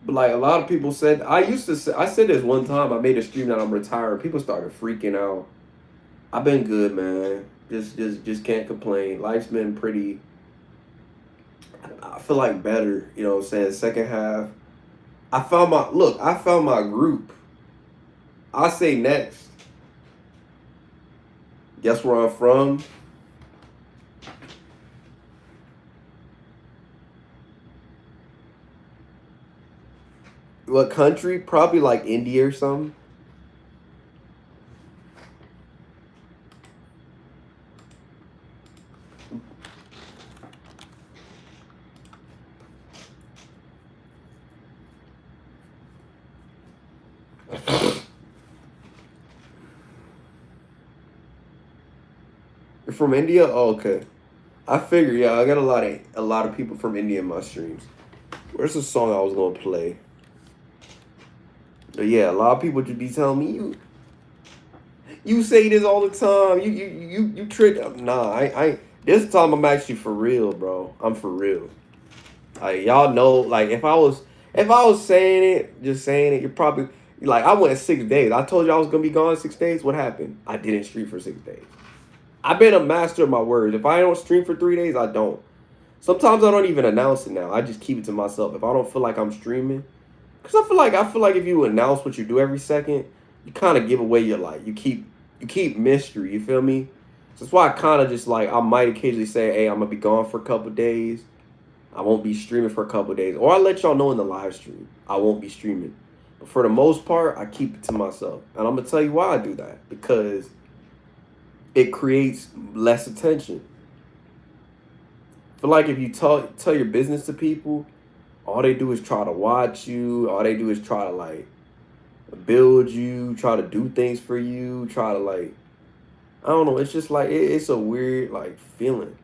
S1: But like a lot of people said, I said this one time, I made a stream that I'm retiring. People started freaking out. I've been good, man. Just can't complain. Life's been pretty, I feel like better, you know what I'm saying? Second half. I found my group. I say next. Guess where I'm from? What country? Probably like India or something. You're from India? Oh, okay. I figure, yeah, I got a lot of people from India in my streams. Where's the song I was gonna play? But yeah, a lot of people just be telling me you say this all the time. You trick. Nah, I this time I'm actually for real, bro. I'm for real. Like y'all know, like if I was saying it, just saying it, you're probably like I went 6 days. I told you I was gonna be gone 6 days. What happened? I didn't stream for 6 days. I've been a master of my words. If I don't stream for 3 days, I don't. Sometimes I don't even announce it now. I just keep it to myself. If I don't feel like I'm streaming, because I feel like if you announce what you do every second, you kind of give away your life. You keep mystery. You feel me? So that's why I kind of just like I might occasionally say, "Hey, I'm gonna be gone for a couple days. I won't be streaming for a couple days," or I let y'all know in the live stream I won't be streaming. But for the most part, I keep it to myself, and I'm gonna tell you why I do that because it creates less attention. I feel like if you tell your business to people, all they do is try to watch you. All they do is try to like build you, try to do things for you, try to like I don't know. It's just like it's a weird like feeling.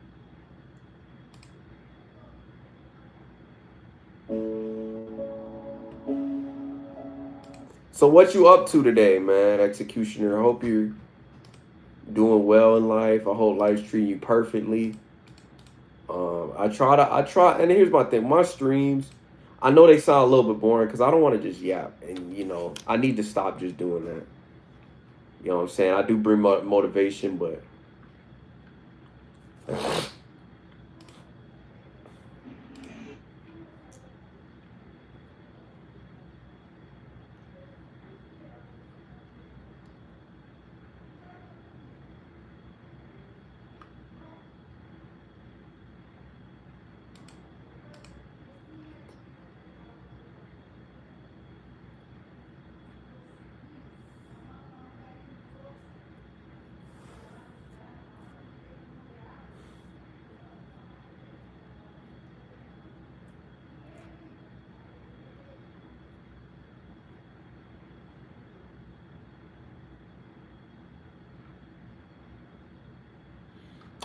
S1: So what you up to today, man, Executioner? I hope you're doing well in life. I hope life's treating you perfectly. I try, and here's my thing. My streams, I know they sound a little bit boring because I don't want to just yap, and I need to stop just doing that. You know what I'm saying? I do bring motivation, but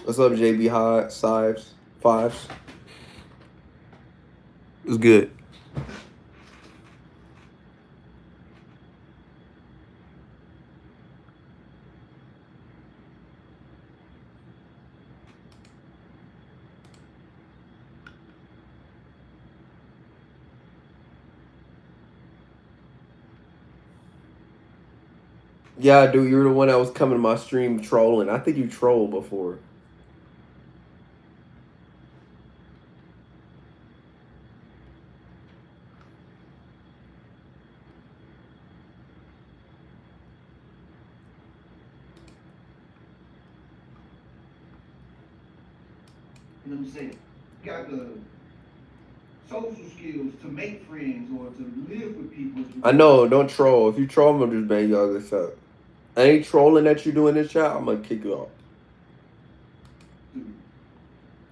S1: What's up, JB High Sives Fives? It's good. Yeah, dude, you were the one that was coming to my stream trolling. I think you trolled before.
S2: You know what I'm saying? Got the social skills to make friends or to live with people.
S1: I know, don't troll. If you troll, I'm gonna just ban you out of this chat. Any trolling that you do in this chat, I'm gonna kick you out.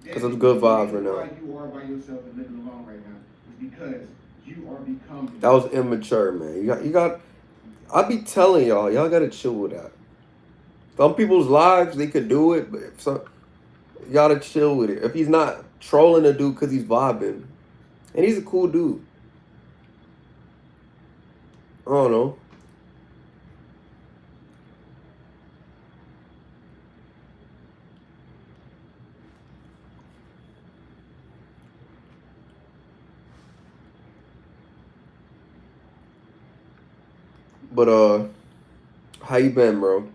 S1: Because it's good vibes right now.
S2: Why you are by yourself and living alone right now is because you are becoming.
S1: That was immature, man. You got. I be telling y'all gotta chill with that. Some people's lives they could do it, but if some, you gotta chill with it. If he's not trolling a dude because he's vibing, and he's a cool dude. I don't know. But how you been, bro?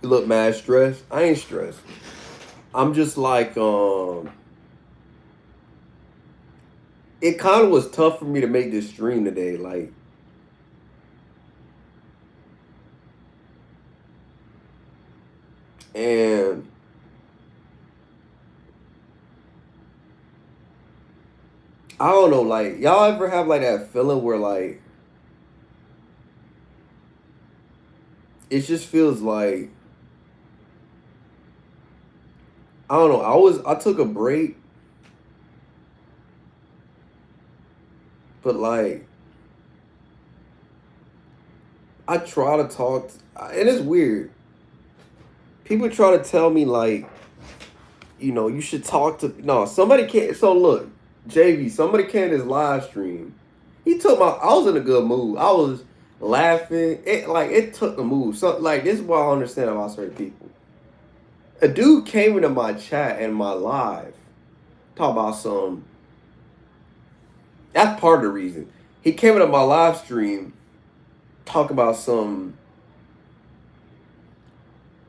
S1: You look mad stressed. I ain't stressed. I'm just like it kind of was tough for me to make this stream today, like. And I don't know, like, y'all ever have like that feeling where like it just feels like I don't know. I took a break, but like I try to talk, and it's weird. People try to tell me like, you should talk to no somebody can't. So look, JV, somebody came to his live stream. He took my. I was in a good mood. I was laughing. It took the mood. So like this is what I understand about certain people. A dude came into my chat and my live, talk about some. That's part of the reason. He came into my live stream, talk about some.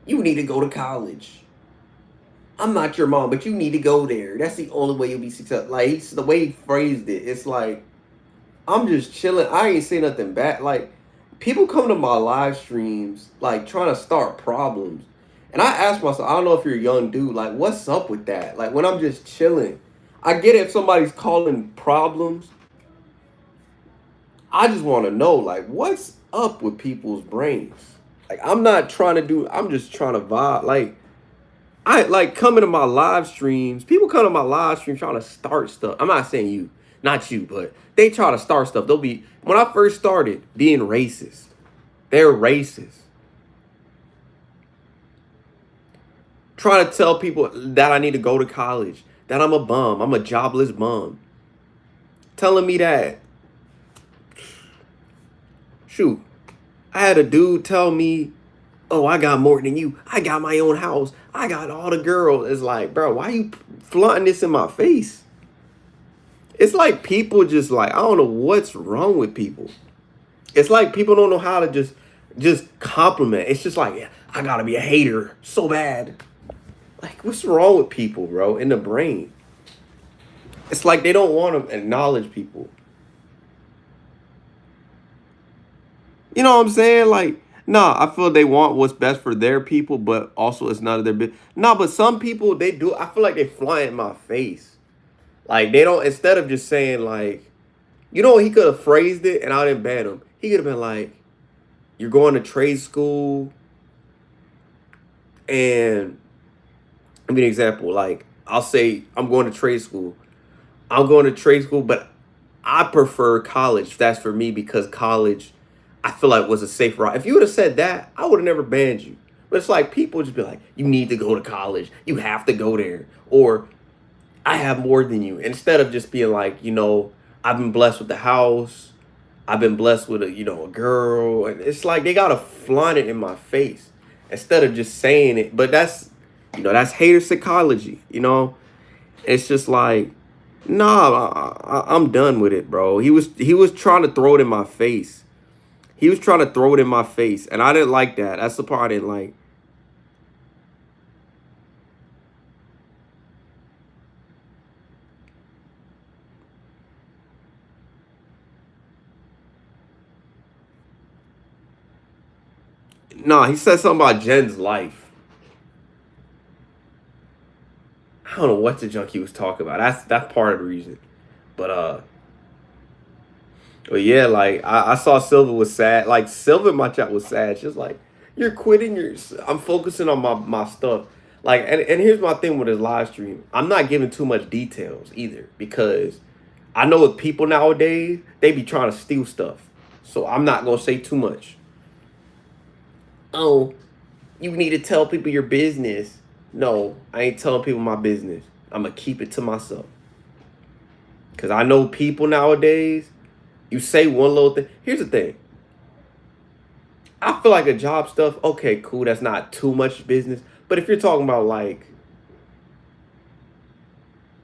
S1: You need to go to college. I'm not your mom, but you need to go there. That's the only way you'll be successful. Like the way he phrased it, it's like I'm just chilling. I ain't say nothing bad. Like people come to my live streams like trying to start problems. And I ask myself, I don't know if you're a young dude, like what's up with that? Like when I'm just chilling. I get it if somebody's calling problems. I just want to know like what's up with people's brains. Like I'm not trying to do I'm just trying to vibe. Like I like coming to my live streams. People come to my live streams trying to start stuff. I'm not saying you, not you, but they try to start stuff. They'll be when I first started being racist. They're racist. Trying to tell people that I need to go to college, that I'm a bum, I'm a jobless bum. Telling me that. Shoot, I had a dude tell me, oh, I got more than you. I got my own house. I got all the girls. It's like, bro, why you flaunting this in my face? It's like people just like, I don't know what's wrong with people. It's like people don't know how to just compliment. It's just like, yeah, I gotta be a hater so bad. Like, what's wrong with people, bro? In the brain. It's like they don't want to acknowledge people. You know what I'm saying? Like, nah, I feel they want what's best for their people, but also it's none of their business. Nah, but some people they do. I feel like they fly in my face. Like they don't. Instead of just saying like, he could have phrased it, and I didn't ban him. He could have been like, you're going to trade school, and I mean, example, like I'll say I'm going to trade school. I'm going to trade school, but I prefer college. That's for me because college, I feel like was a safe route. If you would have said that, I would have never banned you. But it's like people just be like, you need to go to college. You have to go there. Or I have more than you. Instead of just being like, I've been blessed with the house. I've been blessed with a girl. And it's like they gotta flaunt it in my face instead of just saying it. But that's hater psychology. It's just like, nah, I'm done with it, bro. He was trying to throw it in my face. He was trying to throw it in my face, and I didn't like that. That's the part I didn't like. Nah, he said something about Jen's life. I don't know what the junk he was talking about. That's part of the reason. But but yeah, like I saw Silva was sad. Like Silva in my chat was sad. She's like, "You're quitting your." I'm focusing on my stuff. Like, and here's my thing with his live stream. I'm not giving too much details either because I know with people nowadays they be trying to steal stuff. So I'm not gonna say too much. Oh, you need to tell people your business. No, I ain't telling people my business. I'm gonna keep it to myself. Cause I know people nowadays. You say one little thing. Here's the thing. I feel like a job stuff, okay, cool. That's not too much business. But if you're talking about like,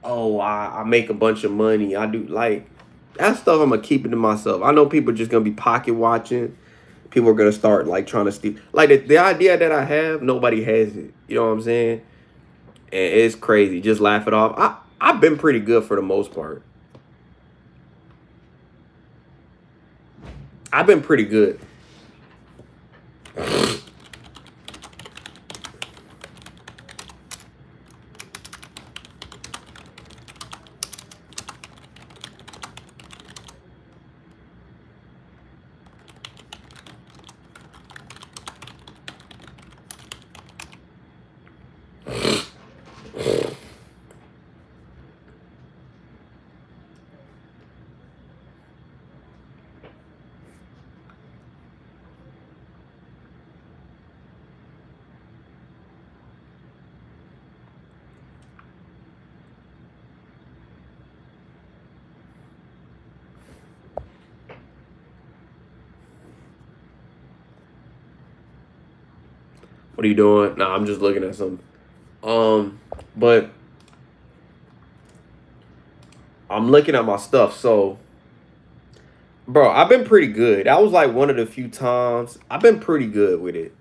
S1: oh, I make a bunch of money. I do like that stuff. I'm gonna keep it to myself. I know people are just gonna be pocket watching. People are gonna start like trying to steal. Like the idea that I have, nobody has it. You know what I'm saying? And it's crazy. Just laugh it off. I've been pretty good for the most part. I've been pretty good. What are you doing? Nah, I'm just looking at something. But I'm looking at my stuff. So, bro, I've been pretty good. That was like one of the few times I've been pretty good with it.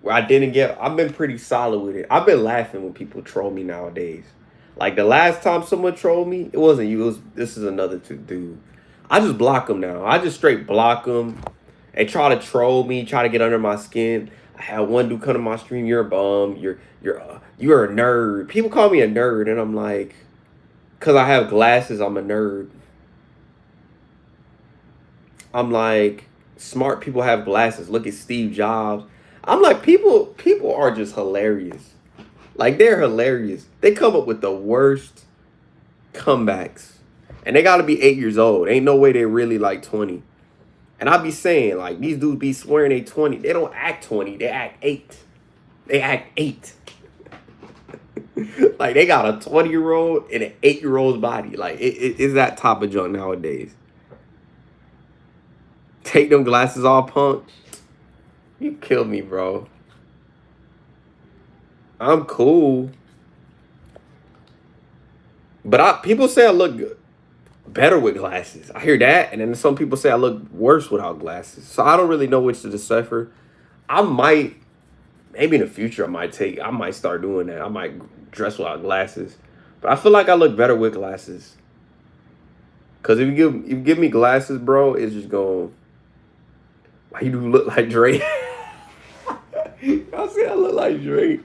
S1: Where I didn't get, I've been pretty solid with it. I've been laughing when people troll me nowadays. Like the last time someone trolled me, it wasn't you. It was this is another dude. I just block them now. I just straight block them. They try to troll me, try to get under my skin. I had one dude come to my stream. You're a bum. You're a nerd. People call me a nerd, and I'm like, cause I have glasses. I'm a nerd. I'm like, smart people have glasses. Look at Steve Jobs. I'm like, people are just hilarious. Like they're hilarious. They come up with the worst comebacks. And they gotta be 8 years old. Ain't no way they're really like 20. And I be saying, like, these dudes be swearing they 20. They don't act 20, they act 8. They act 8. Like they got a 20-year-old and an 8-year-old's body. Like it's that type of junk nowadays. Take them glasses off, punk. You killed me, bro. I'm cool. But people say I look good, better with glasses. I hear that. And then some people say I look worse without glasses. So I don't really know which to decipher. I might, maybe in the future, I might start doing that. I might dress without glasses. But I feel like I look better with glasses. Because if you give me glasses, bro, it's just going, why you do look like Drake? Y'all say I look like Drake.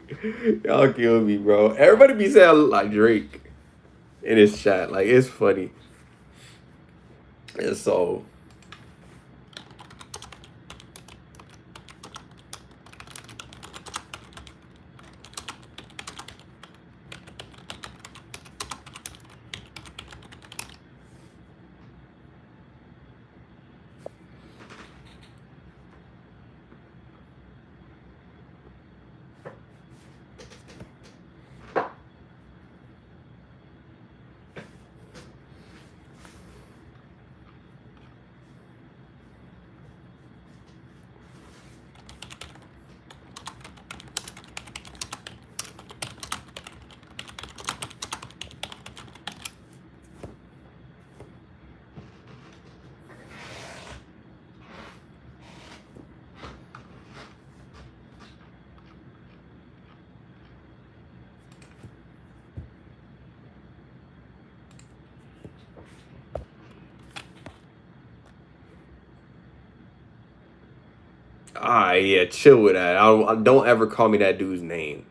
S1: Y'all kill me, bro. Everybody be saying I look like Drake in his chat. Like, it's funny. And so, Ah, yeah, chill with that. Don't ever call me that dude's name.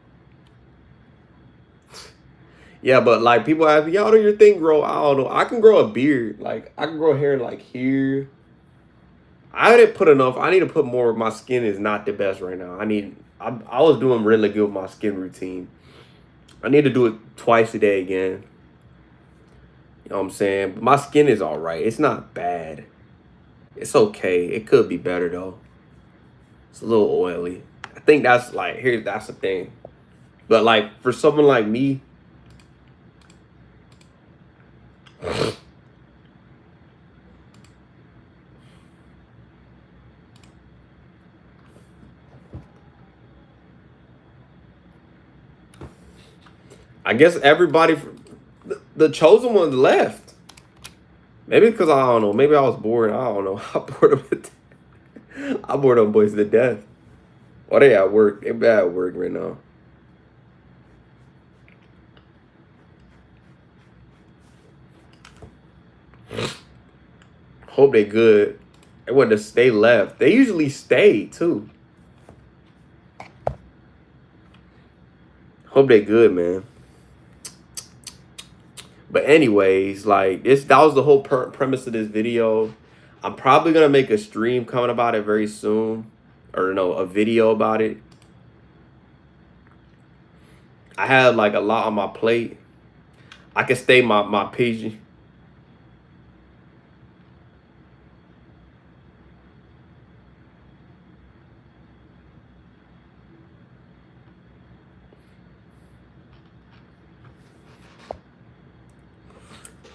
S1: Yeah, but like people ask me, y'all do your thing grow? I don't know. I can grow a beard. Like I can grow hair like here. I didn't put enough. I need to put more. My skin is not the best right now. I was doing really good with my skin routine. I need to do it twice a day again. You know what I'm saying? But my skin is all right. It's not bad. It's okay. It could be better though. It's a little oily. I think that's like here. That's the thing. But like for someone like me, I guess everybody, the chosen ones left. Maybe because I don't know. Maybe I was bored. I don't know. I bored them boys to death. Oh, they at work. They bad at work right now. Hope they good. They want to stay left. They usually stay too. Hope they good, man. But anyways, like that was the whole premise of this video. I'm probably gonna make a stream coming about it very soon, or no, a video about it. I have like a lot on my plate. I can stay my PG.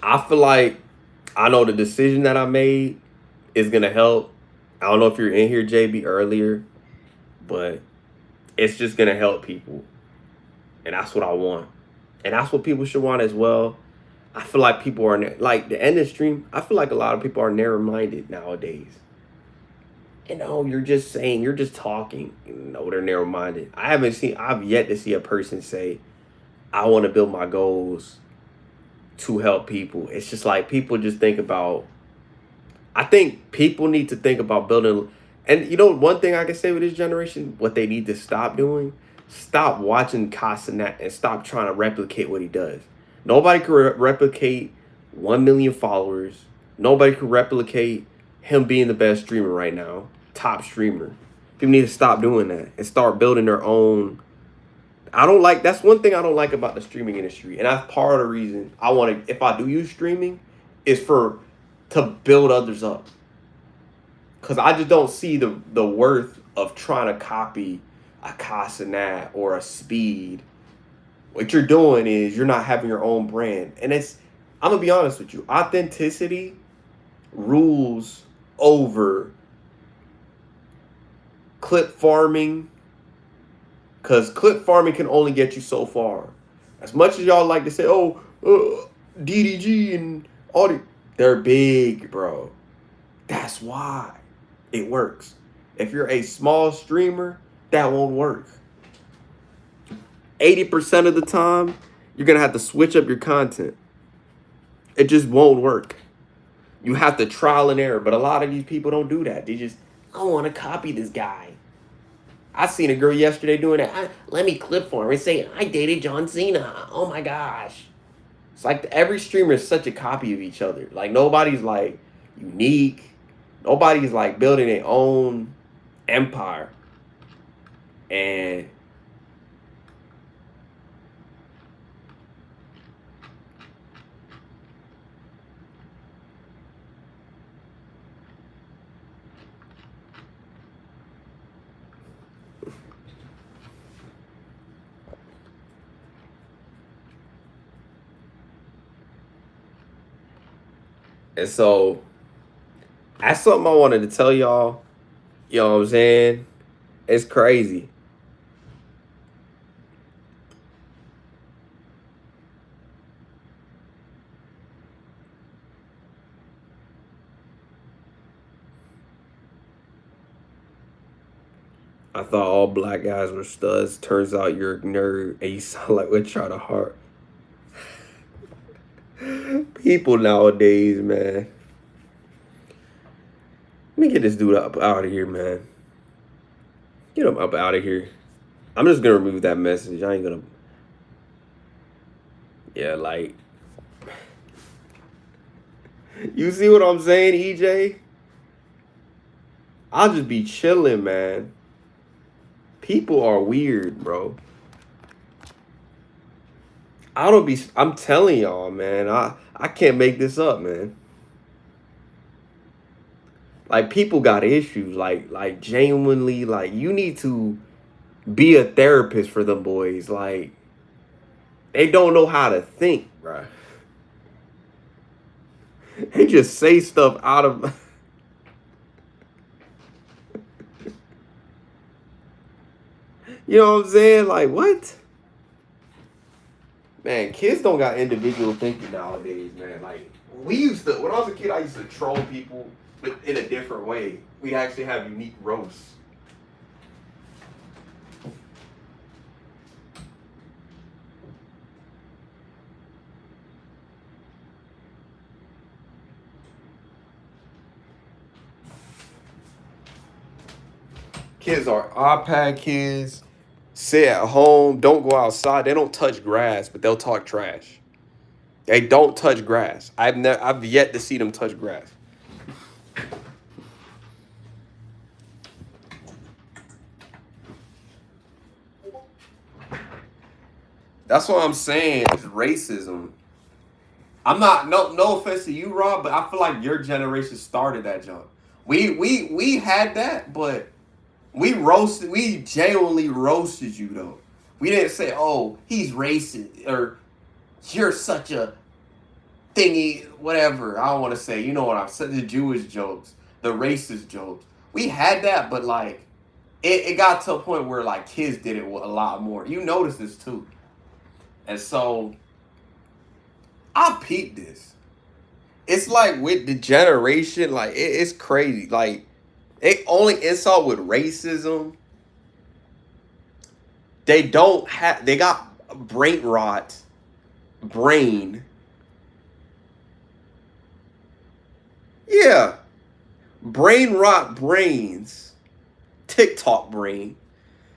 S1: I feel like I know the decision that I made is gonna help. I don't know if you're in here, JB, earlier, but it's just gonna help people, and that's what I want, and that's what people should want as well. I feel like people are like the end of the stream. I feel like a lot of people are narrow-minded nowadays. You know, you're just saying, you're just talking. You know, they're narrow-minded. I've yet to see a person say, "I want to build my goals to help people." It's just like people just think about. I think people need to think about building. And you know, one thing I can say with this generation, what they need to stop doing, stop watching Casanat and stop trying to replicate what he does. Nobody can replicate 1 million followers. Nobody can replicate him being the best streamer right now, top streamer. People need to stop doing that and start building their own. That's one thing I don't like about the streaming industry. And that's part of the reason I want to, if I do use streaming, is to build others up. Because I just don't see the worth of trying to copy a Casanat or a Speed. What you're doing is you're not having your own brand. And I'm going to be honest with you. Authenticity rules over clip farming. Because clip farming can only get you so far. As much as y'all like to say, oh, DDG and all the, they're big, bro. That's why it works. If you're a small streamer, that won't work. 80% of the time, you're going to have to switch up your content. It just won't work. You have to trial and error. But a lot of these people don't do that. They just, I want to copy this guy. I seen a girl yesterday doing that. Let me clip for him and say, I dated John Cena. Oh my gosh. It's like every streamer is such a copy of each other. Like nobody's like unique. Nobody's like building their own empire. And so that's something I wanted to tell y'all. You know what I'm saying? It's crazy. I thought all black guys were studs. Turns out you're a nerd and you sound like we're trying to heart. People nowadays, man. Let me get this dude up out of here, man. Get him up out of here. I'm just gonna remove that message. I ain't gonna. Yeah, like. You see what I'm saying, EJ? I'll just be chilling, man. People are weird, bro. I don't be. I'm telling y'all, man. I can't make this up, man. Like people got issues. Like genuinely, like you need to be a therapist for them boys. Like they don't know how to think, bro. They just say stuff out of. You know what I'm saying? Like what? Man, kids don't got individual thinking nowadays, man. Like we used to. When I was a kid, I used to troll people, but in a different way. We'd actually have unique roasts. Kids are iPad kids. Sit at home. Don't go outside. They don't touch grass, but they'll talk trash. They don't touch grass. I've yet to see them touch grass. That's what I'm saying. It's racism. I'm not no offense to you, Rob, but I feel like your generation started that junk. We had that, but we genuinely roasted you though. We didn't say, oh, he's racist or you're such a thingy, whatever. I don't want to say, you know what I'm saying, the Jewish jokes, the racist jokes. We had that, but like it got to a point where like kids did it a lot more. You notice this too. And so I peeped this. It's like with the generation, like it's crazy. Like it only insult with racism. They got brain rot, brain. Yeah. Brain rot brains. TikTok brain.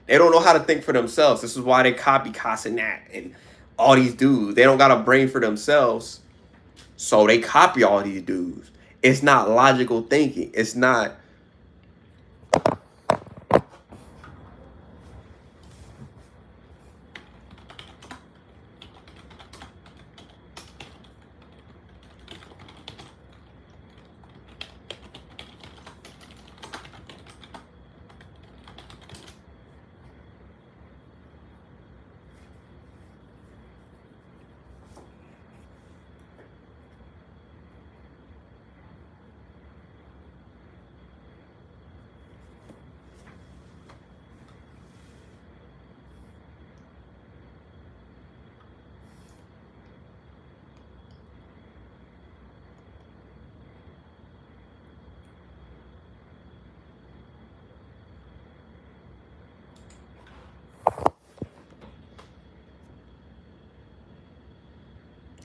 S1: They don't know how to think for themselves. This is why they copy Casanat and all these dudes. They don't got a brain for themselves. So they copy all these dudes. It's not logical thinking. It's not.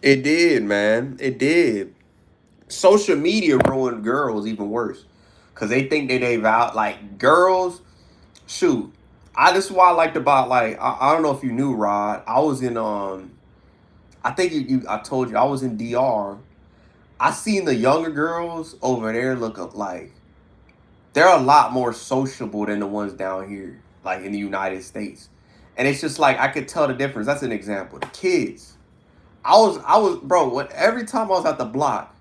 S1: It did, man. It did. Social media ruined girls even worse. Cause they think they value like girls. Shoot. This is why I liked about like I don't know if you knew, Rod. I was in I think I told you I was in DR. I seen the younger girls over there look up like they're a lot more sociable than the ones down here, like in the United States. And it's just like I could tell the difference. That's an example. The kids. Bro, every time I was at the block,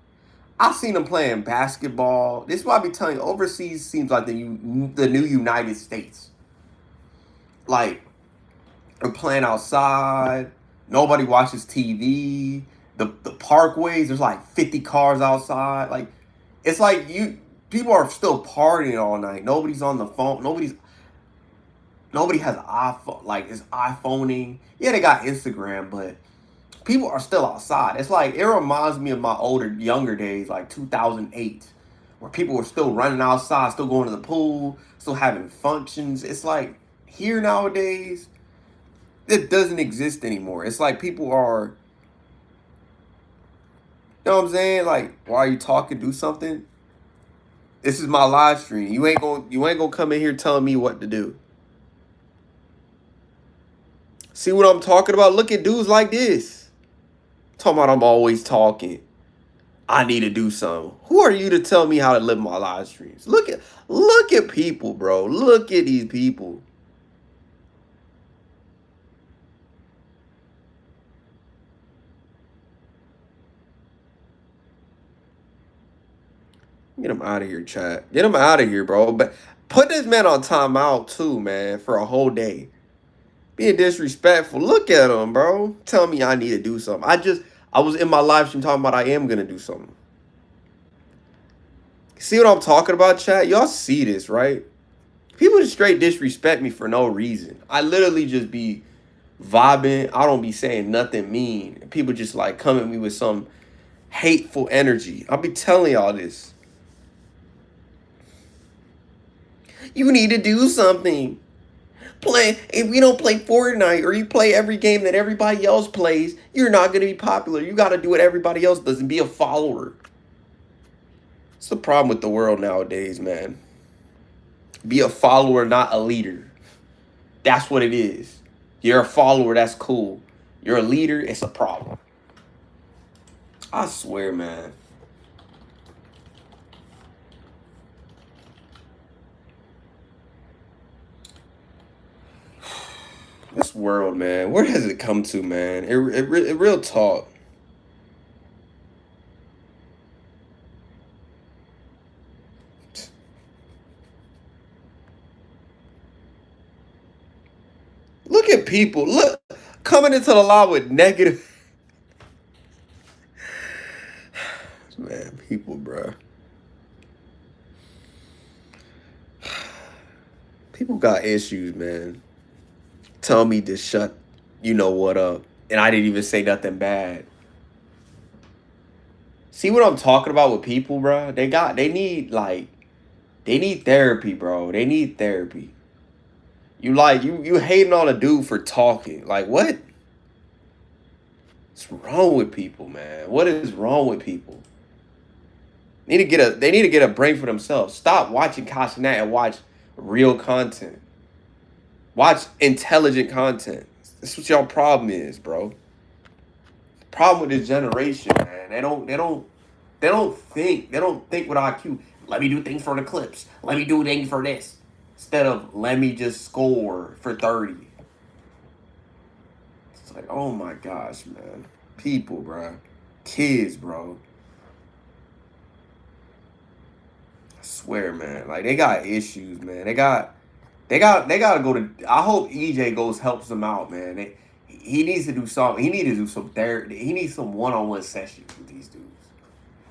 S1: I seen them playing basketball. This is why I be telling you, overseas seems like the new United States. Like they're playing outside. Nobody watches TV. The parkways, there's like 50 cars outside. Like it's like people are still partying all night. Nobody's on the phone. Nobody has iPhone. Like is iPhoning. Yeah, they got Instagram, but people are still outside. It's like it reminds me of my younger days, like 2008, where people were still running outside, still going to the pool, still having functions. It's like here nowadays, it doesn't exist anymore. It's like people are, you know what I'm saying? Like, why are you talking? Do something. This is my live stream. You ain't gonna come in here telling me what to do. See what I'm talking about? Look at dudes like this. Talking about I'm always talking. I need to do something. Who are you to tell me how to live my live streams? Look at people, bro. Look at these people. Get him out of here, chat. Get him out of here, bro. But put this man on timeout too, man, for a whole day. Being disrespectful. Look at him, bro. Tell me I need to do something. I was in my live stream talking about I am gonna do something. See what I'm talking about, chat? Y'all see this, right? People just straight disrespect me for no reason. I literally just be vibing. I don't be saying nothing mean. People just like come at me with some hateful energy. I'll be telling y'all this. You need to do something. If you don't play Fortnite or you play every game that everybody else plays, you're not going to be popular. You got to do what everybody else does and be a follower. It's the problem with the world nowadays, man. Be a follower, not a leader. That's what it is. You're a follower, that's cool. You're a leader, it's a problem. I swear, man. This world, man, where has it come to, man? It real talk. Look at people. Look, coming into the law with negative. Man, people, bro. People got issues, man. Tell me to shut you know what up. And I didn't even say nothing bad. See what I'm talking about with people, bro? They need therapy, bro. They need therapy. You hating on a dude for talking. Like what? What's wrong with people, man? What is wrong with people? They need to get a brain for themselves. Stop watching Castanet and watch real content. Watch intelligent content. That's what y'all problem is, bro. Problem with this generation, man. They don't think with IQ. Let me do things for the clips. Let me do things for this. Instead of let me just score for 30. It's like, oh my gosh, man. People, bro. Kids, bro. I swear, man. Like they got issues, man. They gotta go to. I hope EJ goes helps them out, man. He needs to do something. He needs to do some therapy. He needs some one-on-one sessions with these dudes.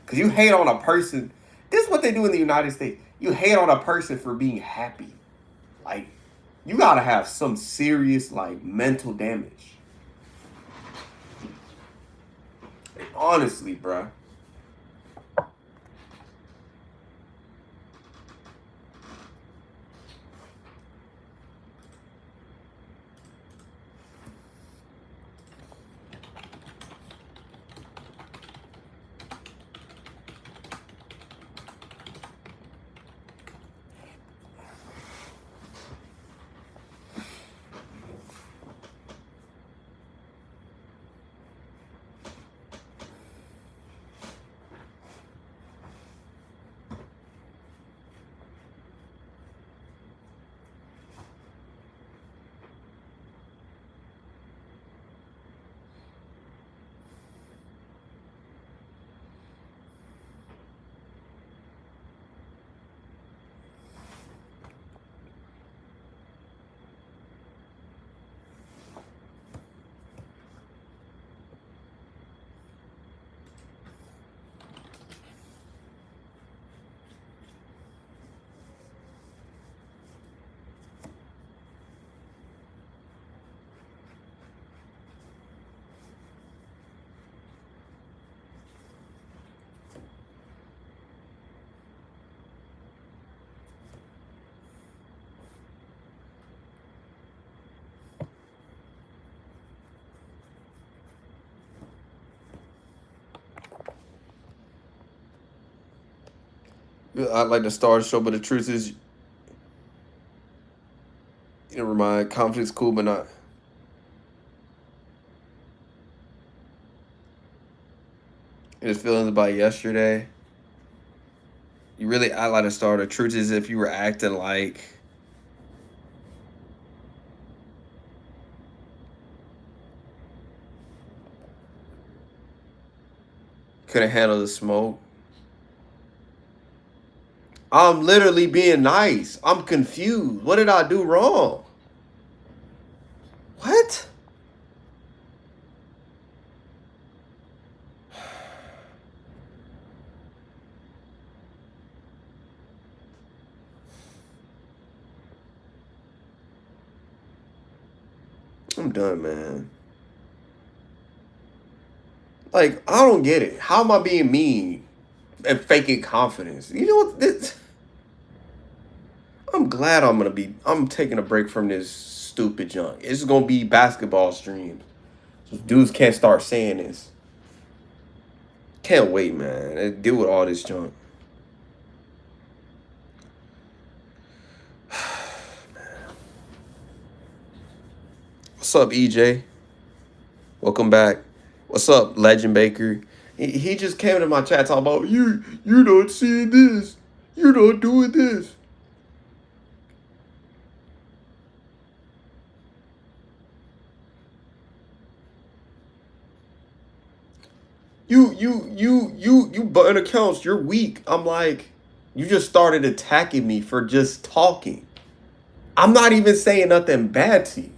S1: Cause you hate on a person. This is what they do in the United States. You hate on a person for being happy. Like you gotta have some serious like mental damage. Like, honestly, bruh. I'd like to start a show, but the truth is, you never mind. Confidence cool, but not. His feelings about yesterday. You really act like a star. The truth is, if you were acting like couldn't handle the smoke. I'm literally being nice. I'm confused. What did I do wrong? What? I'm done, man. Like, I don't get it. How am I being mean and faking confidence? You know what? I'm glad I'm taking a break from this stupid junk. It's gonna be basketball streams. So dudes can't start saying this. Can't wait, man. Deal with all this junk. What's up, EJ? Welcome back. What's up, Legend Baker? He just came to my chat talking about you're not seeing this. You're not doing this. You button accounts, you're weak. I'm like, you just started attacking me for just talking. I'm not even saying nothing bad to you.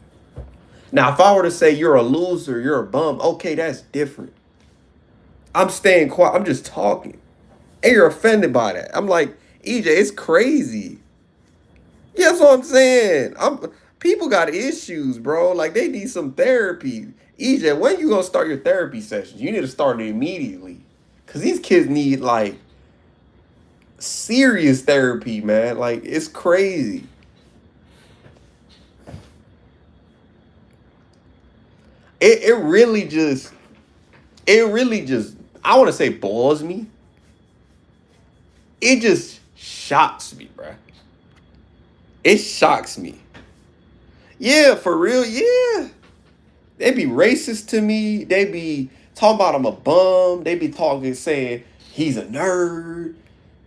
S1: Now, if I were to say you're a loser, you're a bum, okay, that's different. I'm staying quiet. I'm just talking. And you're offended by that. I'm like, EJ, it's crazy. Yeah, that's what I'm saying. People got issues, bro. Like they need some therapy. EJ, when you gonna start your therapy sessions? You need to start it immediately. Cause these kids need like serious therapy, man. Like it's crazy. It really just I want to say boils me. It just shocks me, bruh. It shocks me. Yeah, for real. Yeah. They be racist to me. They be talking about I'm a bum. They be talking saying he's a nerd.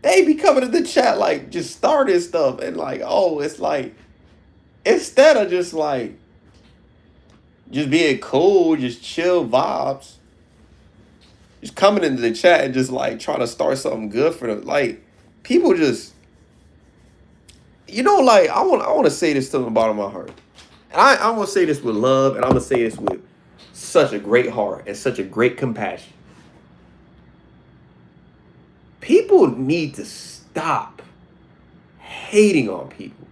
S1: They be coming to the chat like just starting stuff and like, oh, it's like instead of just like just being cool, just chill vibes, just coming into the chat and just like trying to start something good for them. Like people just, like I want to say this to the bottom of my heart. And I want to say this with love, and I'm going to say this with such a great heart and such a great compassion. People need to stop hating on people.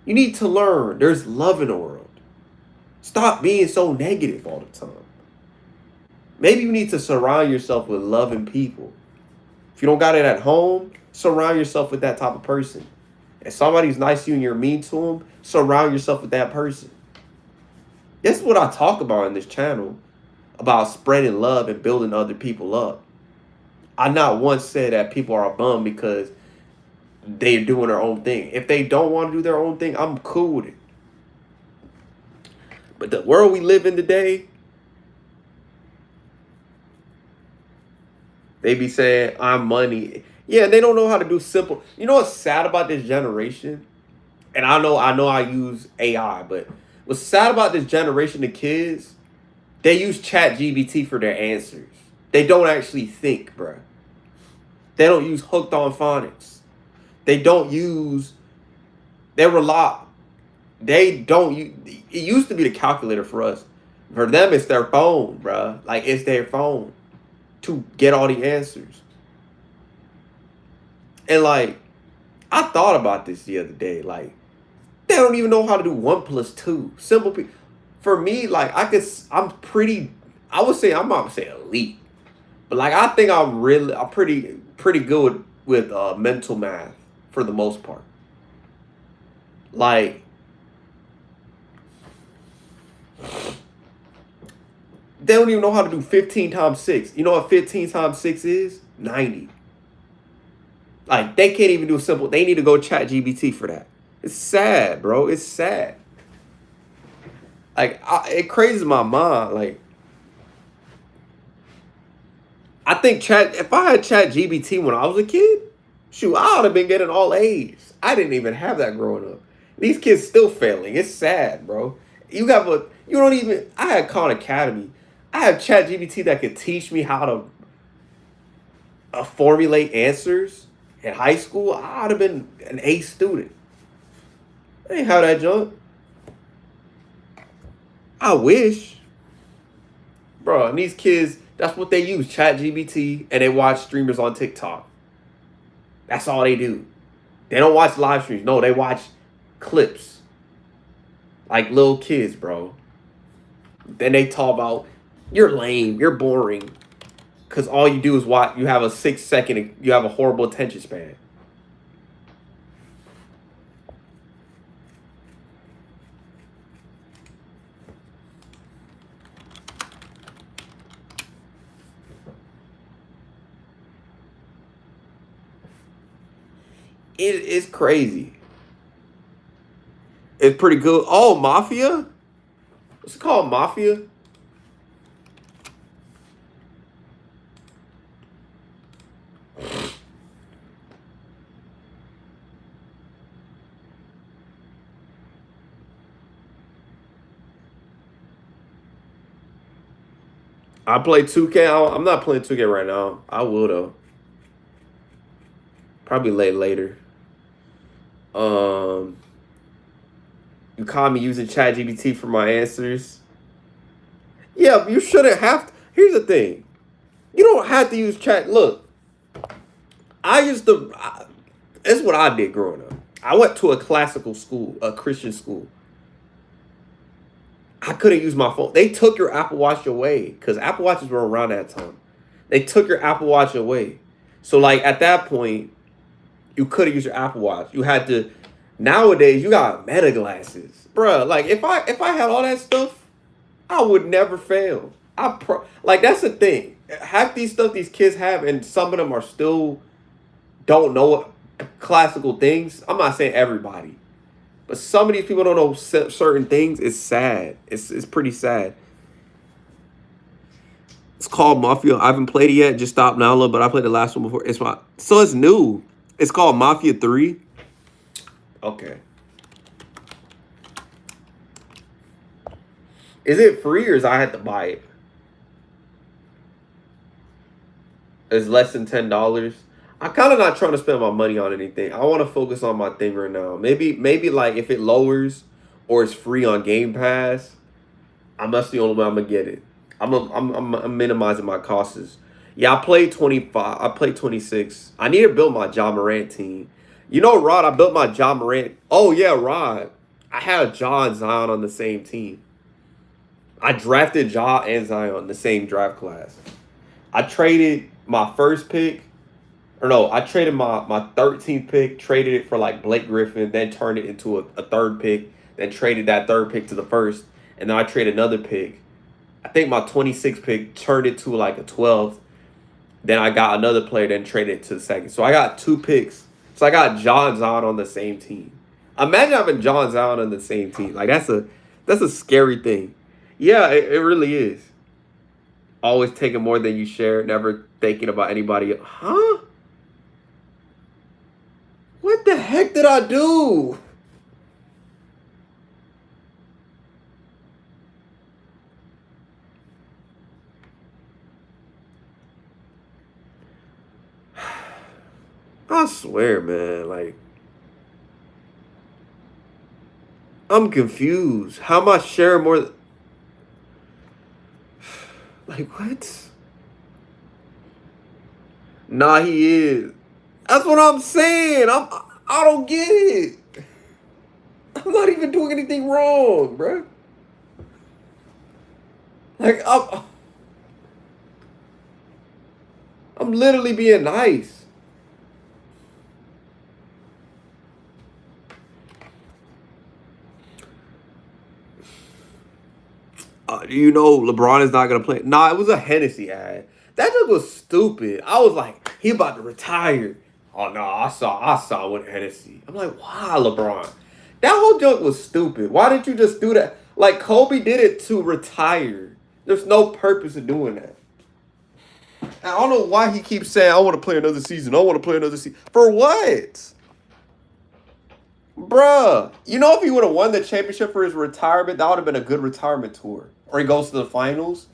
S1: You need to learn there's love in the world. Stop being so negative all the time. Maybe you need to surround yourself with loving people. If you don't got it at home, surround yourself with that type of person. If somebody's nice to you and you're mean to them, surround yourself with that person. This is what I talk about in this channel, about spreading love and building other people up. I not once said that people are a bum because they're doing their own thing. If they don't want to do their own thing, I'm cool with it. But the world we live in today, they be saying, I'm money. Yeah, they don't know how to do simple. You know what's sad about this generation? And I know I use AI, but what's sad about this generation of kids, they use ChatGPT for their answers. They don't actually think, bruh. They don't use hooked on phonics. They don't use, they rely, they don't use, it used to be the calculator for us. For them, it's their phone, bruh. Like, it's their phone to get all the answers. And, like, I thought about this the other day. Like, they don't even know how to do 1 + 2. Simple people. For me, like, I would say, I'm not say elite. But, like, I think I'm pretty good with mental math for the most part. Like, they don't even know how to do 15 times 6. You know what 15 times 6 is? 90. Like, they can't even do simple. They need to go ChatGPT for that. It's sad, bro. It's sad. Like, it crazes my mind. Like, I think if I had Chat GBT when I was a kid, shoot, I would have been getting all A's. I didn't even have that growing up. These kids still failing. It's sad, bro. You don't even, I had Khan Academy. I have Chat GBT that could teach me how to formulate answers in high school. I would have been an A student. I ain't have that junk. I wish. Bro, and these kids, that's what they use, Chat GBT, and they watch streamers on TikTok. That's all they do. They don't watch live streams. No, they watch clips. Like little kids, bro. Then they talk about, you're lame, you're boring. Because all you do is watch, you have a 6-second, you have a horrible attention span. It's crazy. It's pretty good. Oh, Mafia? What's it called? Mafia? I play 2K. I'm not playing 2K right now. I will though. Probably later. You caught me using ChatGPT for my answers. Yeah, you shouldn't have to. Here's the thing. You don't have to use chat. Look, I used to. It's what I did growing up. I went to a classical school, a Christian school. I couldn't use my phone. They took your Apple Watch away because Apple Watches were around that time. They took your Apple Watch away. So like at that point, you couldn't use your Apple Watch. You had to. Nowadays, you got Meta glasses, bruh. Like if I had all that stuff, I would never fail. Like that's the thing. Half these stuff these kids have, and some of them are still don't know what classical things. I'm not saying everybody, but some of these people don't know certain things. It's sad. It's pretty sad. It's called Mafia. I haven't played it yet. Just stopped download, but I played the last one before. So it's new. It's called Mafia 3. Okay. Is it free or is I had to buy it? It's less than $10. I'm kind of not trying to spend my money on anything. I want to focus on my thing right now. Maybe like if it lowers or it's free on Game Pass, that's the only way I'm gonna get it. I'm minimizing my costs. Yeah, I played 25. I played 26. I need to build my Ja Morant team. You know, Rod, I built my Ja Morant. Oh yeah, Rod. I had Ja and Zion on the same team. I drafted Ja and Zion in the same draft class. I traded my first pick. Or no, I traded my 13th pick, traded it for like Blake Griffin, then turned it into a third pick, then traded that third pick to the first, and then I traded another pick. I think my 26th pick turned it to like a 12th. Then I got another player, then traded it to the second. So I got 2 picks. So I got Ja and Zion on the same team. Imagine having Ja and Zion on the same team. Like that's a scary thing. Yeah, it really is. Always taking more than you share, never thinking about anybody. Huh? What the heck did I do? I swear, man, like, I'm confused. How am I sharing more? Like, what? Nah, he is. That's what I'm saying. I don't get it. I'm not even doing anything wrong, bro. Like, I'm literally being nice. You know LeBron is not going to play. Nah, it was a Hennessy ad. That just was stupid. I was like, he about to retire. Oh, no, I saw with Hennessy. I'm like, why, LeBron? That whole joke was stupid. Why didn't you just do that? Like, Kobe did it to retire. There's no purpose of doing that. I don't know why he keeps saying, I want to play another season. I want to play another season. For what? Bruh. You know, if he would have won the championship for his retirement, that would have been a good retirement tour. Or he goes to the finals.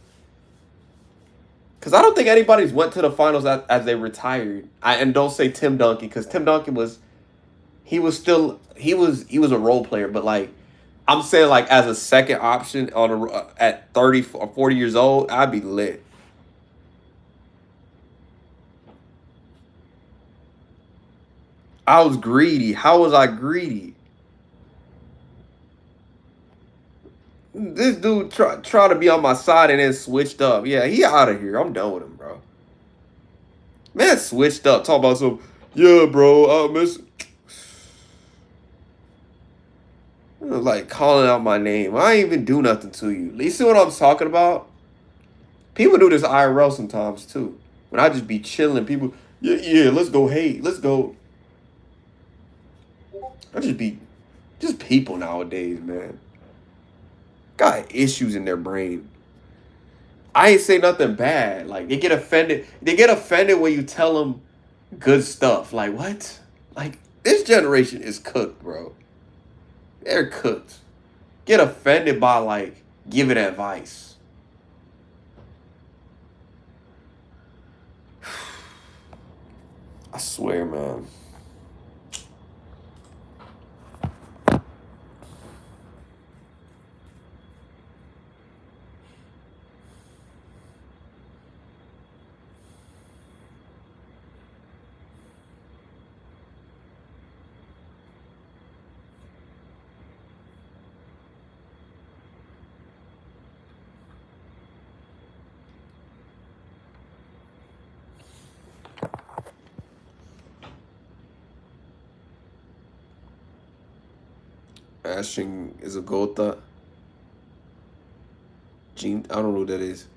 S1: Because I don't think anybody's went to the finals as they retired. And don't say Tim Duncan, because Tim Duncan was a role player, but like I'm saying, like as a second option at 30 or 40 years old, I'd be lit. I was greedy. How was I greedy? This dude try to be on my side and then switched up. Yeah, he out of here. I'm done with him, bro. Man switched up. Talk about some, yeah, bro, I miss. Like calling out my name. I ain't even do nothing to you. You see what I'm talking about? People do this IRL sometimes too. When I just be chilling, people, yeah, let's go hate. Let's go. I just people nowadays, man. Got issues in their brain. I ain't say nothing bad. Like they get offended. They get offended when you tell them good stuff. Like what? Like this generation is cooked, bro. They're cooked. Get offended by like giving advice. I swear, man. Ashing is a Gotha. Gene, I don't know who that is.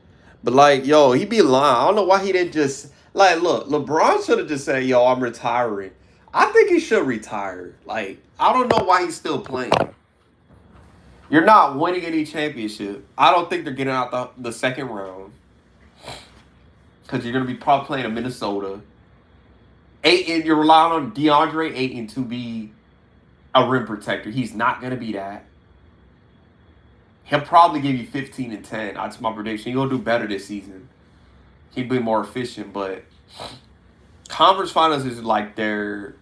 S1: But like, yo, he be lying. I don't know why he didn't just like look, LeBron should have just said, yo, I'm retiring. I think he should retire. Like, I don't know why he's still playing. You're not winning any championship. I don't think they're getting out the second round. Because you're gonna be probably playing in Minnesota. Ayton, you're relying on DeAndre Ayton to be a rim protector. He's not gonna be that. He'll probably give you 15 and 10. That's my prediction. He'll do better this season. He'd be more efficient, but conference finals is like their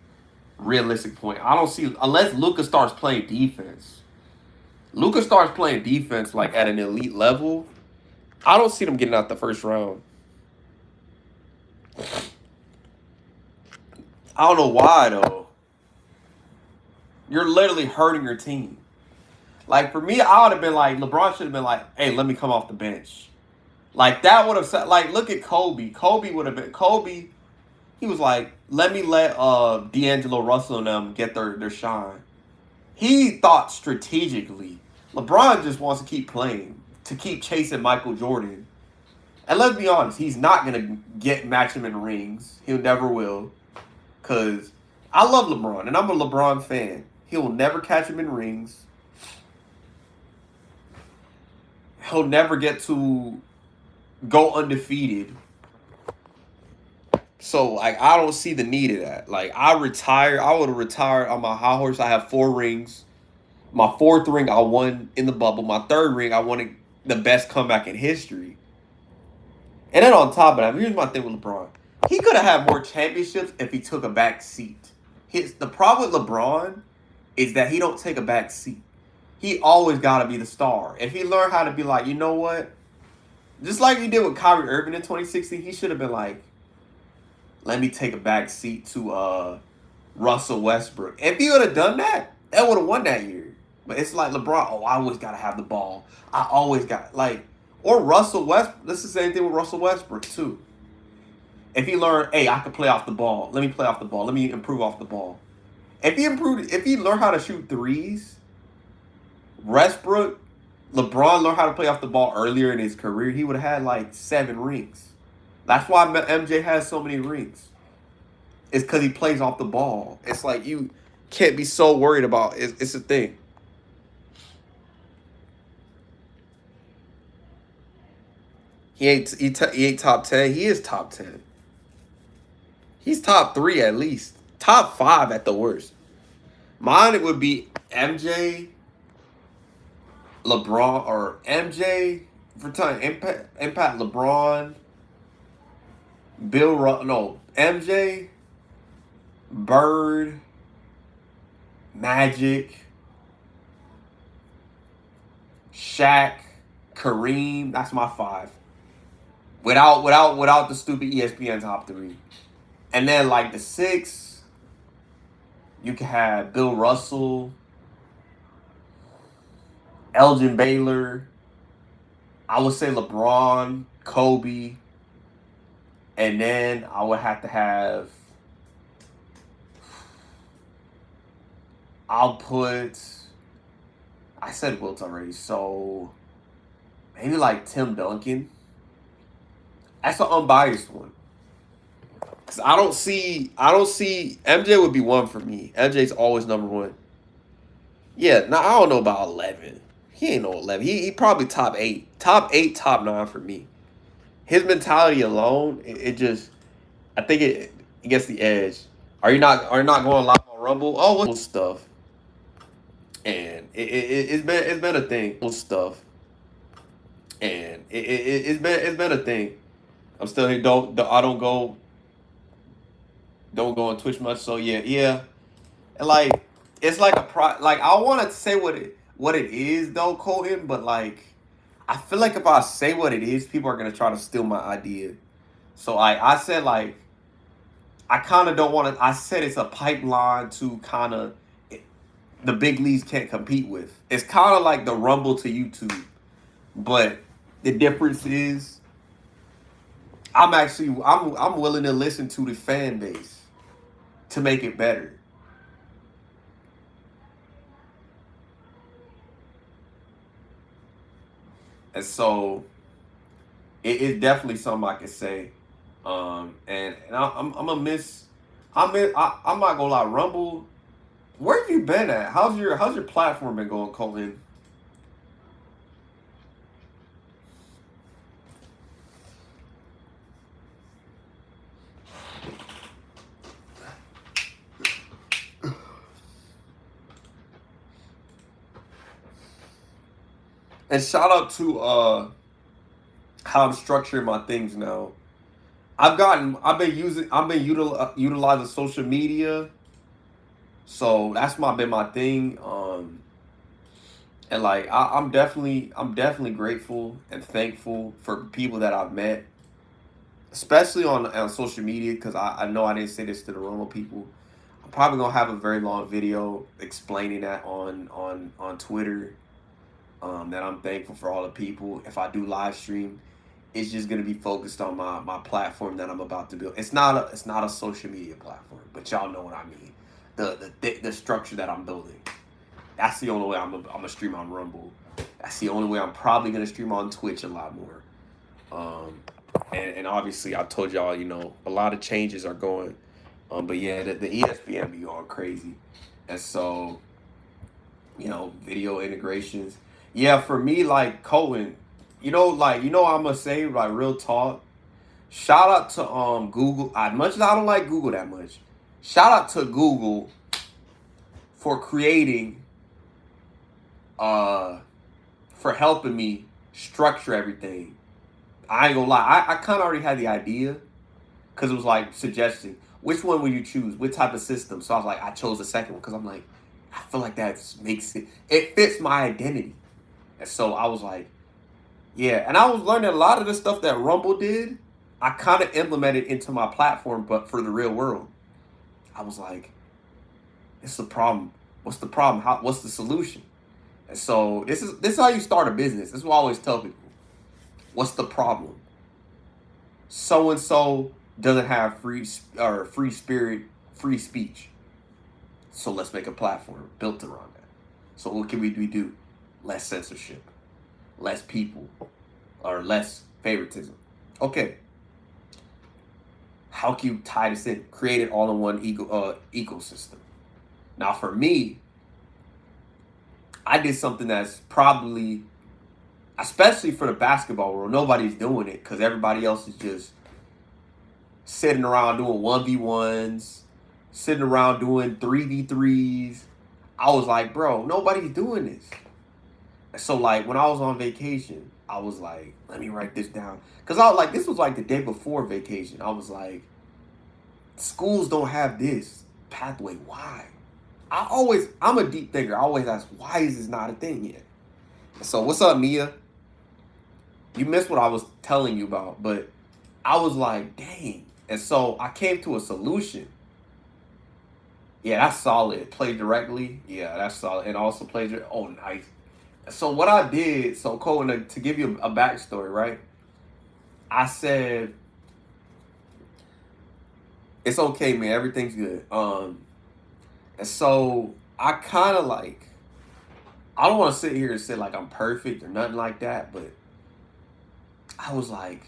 S1: realistic point. I don't see unless Luka starts playing defense. Luka starts playing defense like at an elite level. I don't see them getting out the first round. I don't know why though. You're literally hurting your team. Like for me, I would have been like LeBron should have been like, "Hey, let me come off the bench." Like that would have said. Like look at Kobe. Kobe would have been Kobe. He was like, "Let me let D'Angelo Russell and them get their shine." He thought strategically. LeBron just wants to keep playing, to keep chasing Michael Jordan. And let's be honest, he's not gonna match him in rings. He never will. Cause I love LeBron and I'm a LeBron fan. He will never catch him in rings. He'll never get to go undefeated. So like I don't see the need of that. Like I would have retired on my high horse. I have 4 rings. My 4th ring I won in the bubble. My 3rd ring I won the best comeback in history. And then on top of that, here's my thing with LeBron. He could have had more championships if he took a back seat. The problem with LeBron is that he don't take a back seat. He always got to be the star. If he learned how to be like, you know what? Just like he did with Kyrie Irving in 2016, he should have been like, let me take a back seat to Russell Westbrook. If he would have done that, they would have won that year. But it's like LeBron, oh, I always got to have the ball. I always got, like, or Russell Westbrook. This is the same thing with Russell Westbrook, too. If he learned, hey, I can play off the ball. Let me play off the ball. Let me improve off the ball. If he learned how to shoot threes, LeBron learned how to play off the ball earlier in his career, he would have had like 7 rings. That's why MJ has so many rings. It's because he plays off the ball. It's like you can't be so worried about it. It's a thing. He ain't top 10. He is top 10. He's top 3 at least. Top 5 at the worst. Mine it would be MJ, LeBron, or MJ for time impact LeBron, MJ, Bird, Magic, Shaq, Kareem. That's my 5. Without the stupid ESPN top 3. And then like the 6, you can have Bill Russell, Elgin Baylor. I would say LeBron, Kobe, and then I would have to have. I'll put. I said Wilt already, so maybe like Tim Duncan. That's an unbiased one. Cause I don't see MJ would be 1 for me. MJ's always number 1. Yeah, now I don't know about 11. He ain't no 11. He probably top 8. Top 8, top 9 for me. His mentality alone, it just I think it gets the edge. Are you not going live on Rumble? Oh, what stuff. And it's been a thing. Stuff. And it's been a thing. I'm still here. Don't go on Twitch much. So yeah. And like it's like like I want to say what it is though, Colton, but like I feel like if I say what it is, people are gonna try to steal my idea. So I said like I kind of don't want to. I said it's a pipeline to kind of the big leagues can't compete with. It's kind of like the Rumble to YouTube, but the difference is I'm willing to listen to the fan base to make it better. And so it's definitely something I can say. And I'm gonna miss. I'm not gonna lie, Rumble. Where have you been at? How's your platform been going, Colin? And shout out to how I'm structuring my things now. I've been utilizing social media, so that's been my thing. And like I'm definitely grateful and thankful for people that I've met, especially on social media, because I know I didn't say this to the Romo people. I'm probably gonna have a very long video explaining that on Twitter. That I'm thankful for all the people. If I do live stream, it's just gonna be focused on my platform that I'm about to build. It's not a social media platform, but y'all know what I mean. The structure that I'm building. That's the only way I'm gonna stream on Rumble. That's the only way I'm probably gonna stream on Twitch a lot more. And obviously I told y'all, a lot of changes are going. But yeah, the ESPN be going crazy, and so video integrations. Yeah, for me, like Cohen, I'm gonna say like real talk. Shout out to Google. As much as I don't like Google that much, shout out to Google for creating, for helping me structure everything. I ain't gonna lie, I kind of already had the idea, because it was like suggesting which one will you choose, what type of system. So I was like, I chose the second one because I'm like, I feel like that makes it fits my identity. And so I was like, yeah. And I was learning a lot of the stuff that Rumble did, I kind of implemented into my platform, but for the real world. I was like, it's the problem. What's the problem? What's the solution? And so this is how you start a business. This is what I always tell people. What's the problem? So and so doesn't have free spirit, free speech. So let's make a platform built around that. So what can we do? Less censorship, less people, or less favoritism. Okay. How can you tie this in? Create it all in one ecosystem. Now, for me, I did something that's probably especially for the basketball world, nobody's doing it because everybody else is just sitting around doing 1v1s, sitting around doing 3v3s. I was like, bro, nobody's doing this. So like when I was on vacation, I was like, let me write this down. Cause I was like, this was like the day before vacation. I was like, schools don't have this pathway. Why? I'm a deep thinker. I always ask, why is this not a thing yet? So what's up, Nia? You missed what I was telling you about, but I was like, dang. And so I came to a solution. Yeah, that's solid. Play directly. Yeah, that's solid. And also play. Oh, nice. So what I did, so Cole, to give you a backstory, right? I said, it's okay, man. Everything's good. And so I kind of like, I don't want to sit here and say like I'm perfect or nothing like that, but I was like,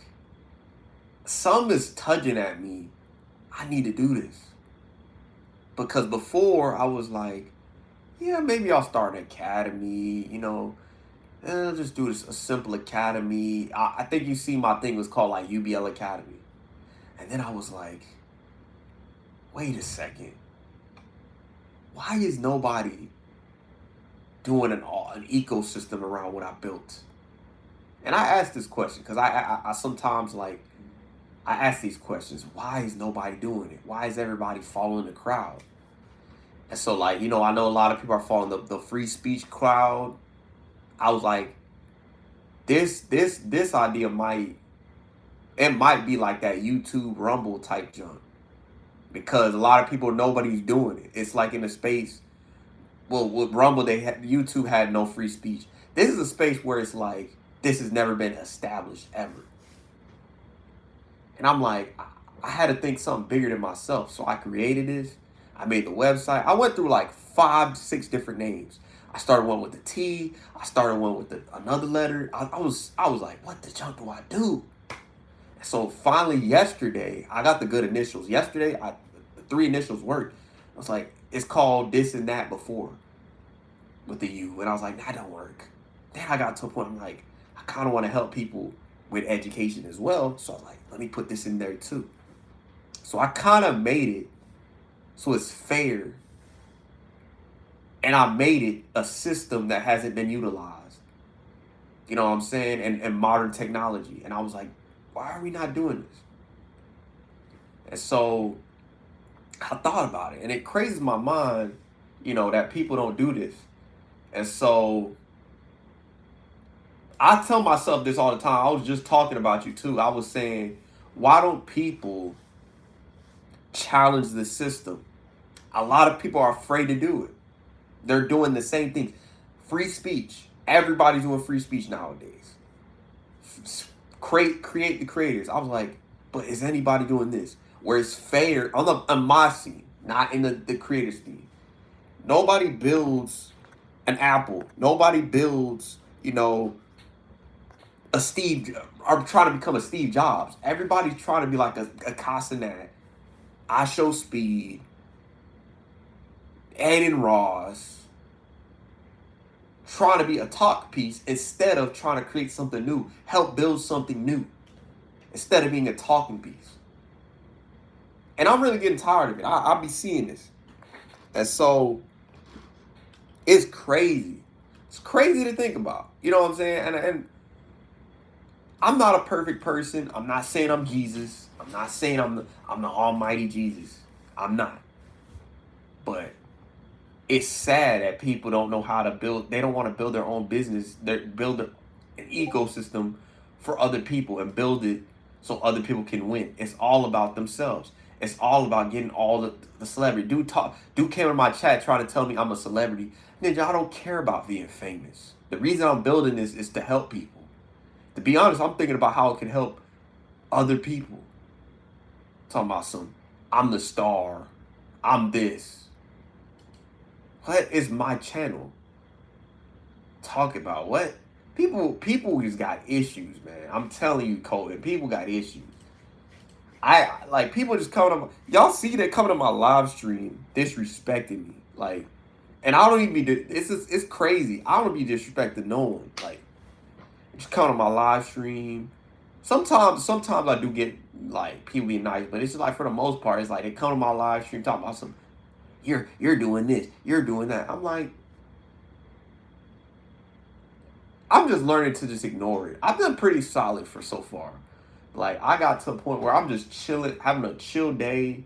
S1: something is tugging at me. I need to do this. Because before I was like, yeah, maybe I'll start an academy, I'll just do this, a simple academy. I think you see my thing was called like UBL Academy. And then I was like, wait a second. Why is nobody doing an ecosystem around what I built? And I asked this question because I sometimes like, I ask these questions. Why is nobody doing it? Why is everybody following the crowd? And so like, I know a lot of people are following the free speech crowd. I was like, this idea might be like that YouTube Rumble type junk. Because a lot of people, nobody's doing it. It's like in a space, well, with Rumble, YouTube had no free speech. This is a space where it's like, this has never been established ever. And I'm like, I had to think something bigger than myself. So I created this. I made the website. I went through like 5, 6 different names. I started one with the T. I started one with another letter. I was like, what the junk do I do? So finally yesterday, I got the good initials. Yesterday, the 3 initials worked. I was like, it's called this and that before with the U. And I was like, that don't work. Then I got to a point, I'm like, I kind of want to help people with education as well. So I was like, let me put this in there too. So I kind of made it so it's fair. And I made it a system that hasn't been utilized. You know what I'm saying? And modern technology. And I was like, why are we not doing this? And so I thought about it. And it crazes my mind, that people don't do this. And so I tell myself this all the time. I was just talking about you too. I was saying, why don't people challenge the system? A lot of people are afraid to do it. They're doing the same thing. Free speech. Everybody's doing free speech nowadays. Create the creators. I was like, but is anybody doing this? Where it's fair on my scene, not in the creator scene. Nobody builds an Apple. Nobody builds, a Steve, or trying to become a Steve Jobs. Everybody's trying to be like a Castanet, IShowSpeed, Aiden Ross, trying to be a talk piece instead of trying to create something new, help build something new, instead of being a talking piece. And I'm really getting tired of it. I'll be seeing this. And so it's crazy. It's crazy to think about. You know what I'm saying? And I'm not a perfect person. I'm not saying I'm Jesus. I'm not saying I'm the almighty Jesus. I'm not. But it's sad that people don't know how to build. They don't want to build their own business. They build an ecosystem for other people and build it so other people can win. It's all about themselves. It's all about getting all the celebrity. Dude came in my chat trying to tell me I'm a celebrity. Ninja, I don't care about being famous. The reason I'm building this is to help people. To be honest, I'm thinking about how it can help other people. Talking about I'm the star. I'm this. What is my channel? Talk about what? People just got issues, man. I'm telling you, Colton, people got issues. I like people just coming to y'all see that coming to my live stream disrespecting me. Like, and I don't even be it's crazy. I don't be disrespecting no one. Like, Just come to my live stream. Sometimes I do get like people be nice, but it's just like for the most part, it's like they come to my live stream talking about some you're doing this, you're doing that. I'm like, I'm just learning to just ignore it. I've been pretty solid for so far. Like I got to a point where I'm just chilling, having a chill day.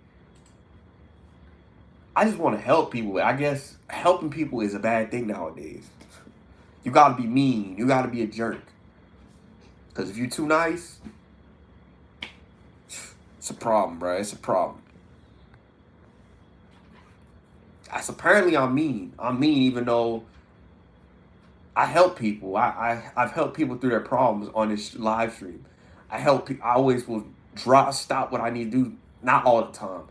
S1: I just want to help people. I guess helping people is a bad thing nowadays. You gotta be mean. You gotta be a jerk. Cause if you're too nice, it's a problem, bro. It's a problem. That's apparently I'm mean. I'm mean even though I help people. I've helped people through their problems on this live stream. I help people. I always will stop what I need to do. Not all the time.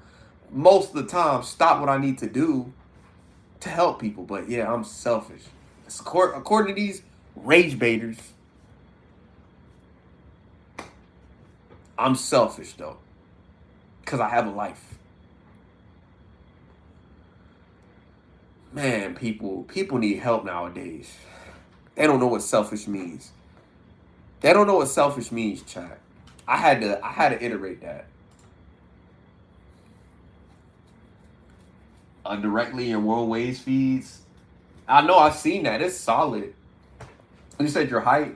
S1: Most of the time, stop what I need to do to help people. But yeah, I'm selfish. According to these rage baiters, I'm selfish though, because I have a life. Man, people need help nowadays. They don't know what selfish means. They don't know what selfish means, chat. I had to iterate that. Directly in World Waves feeds. I know I've seen that. It's solid. You said your height.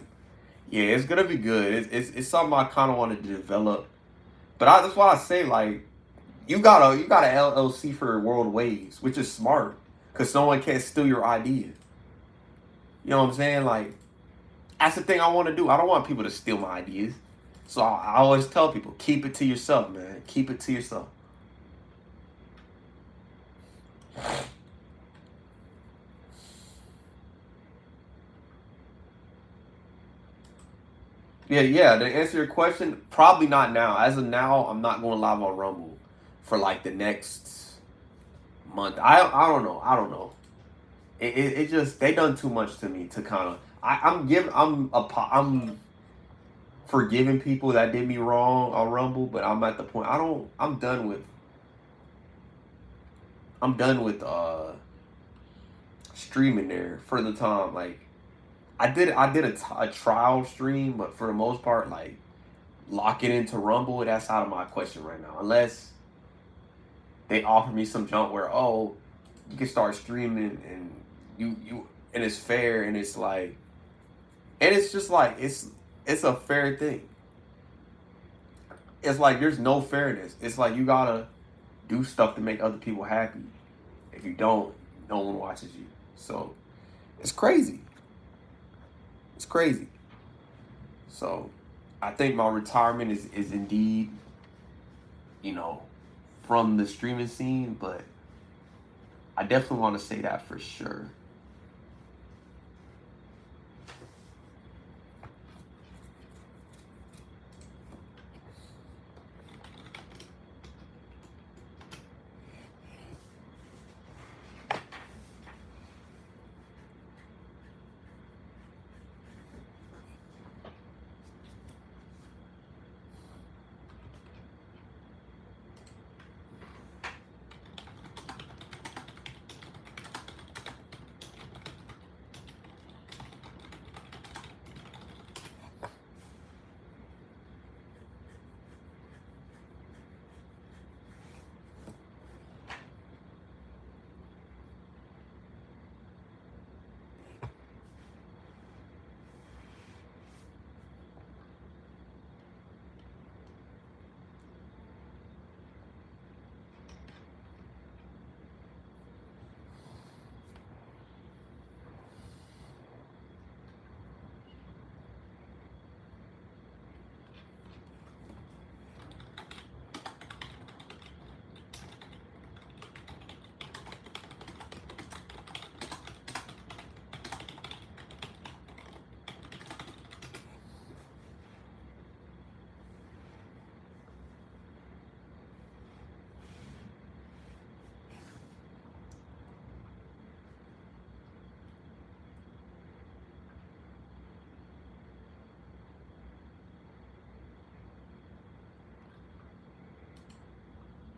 S1: Yeah, it's gonna be good. It's something I kind of wanted to develop. But that's why I say like you got an LLC for World Waves, which is smart because no one can steal your idea. You know what I'm saying? Like that's the thing I want to do. I don't want people to steal my ideas. So I always tell people, keep it to yourself, man. Keep it to yourself. Yeah. To answer your question, probably not now. As of now, I'm not going live on Rumble for like the next month. I don't know. I don't know. It just they done too much to me to kind of. I'm forgiving people that did me wrong on Rumble, but I'm at the point I'm done with streaming there for the time. Like I did a trial stream, but for the most part, like locking into Rumble, that's out of my question right now. Unless they offer me some junk where you can start streaming and you and it's fair and it's like and it's just like it's a fair thing. It's like there's no fairness. It's like you gotta do stuff to make other people happy. If you don't, no one watches you. So it's crazy. It's crazy. So I think my retirement is indeed, from the streaming scene, but I definitely want to say that for sure.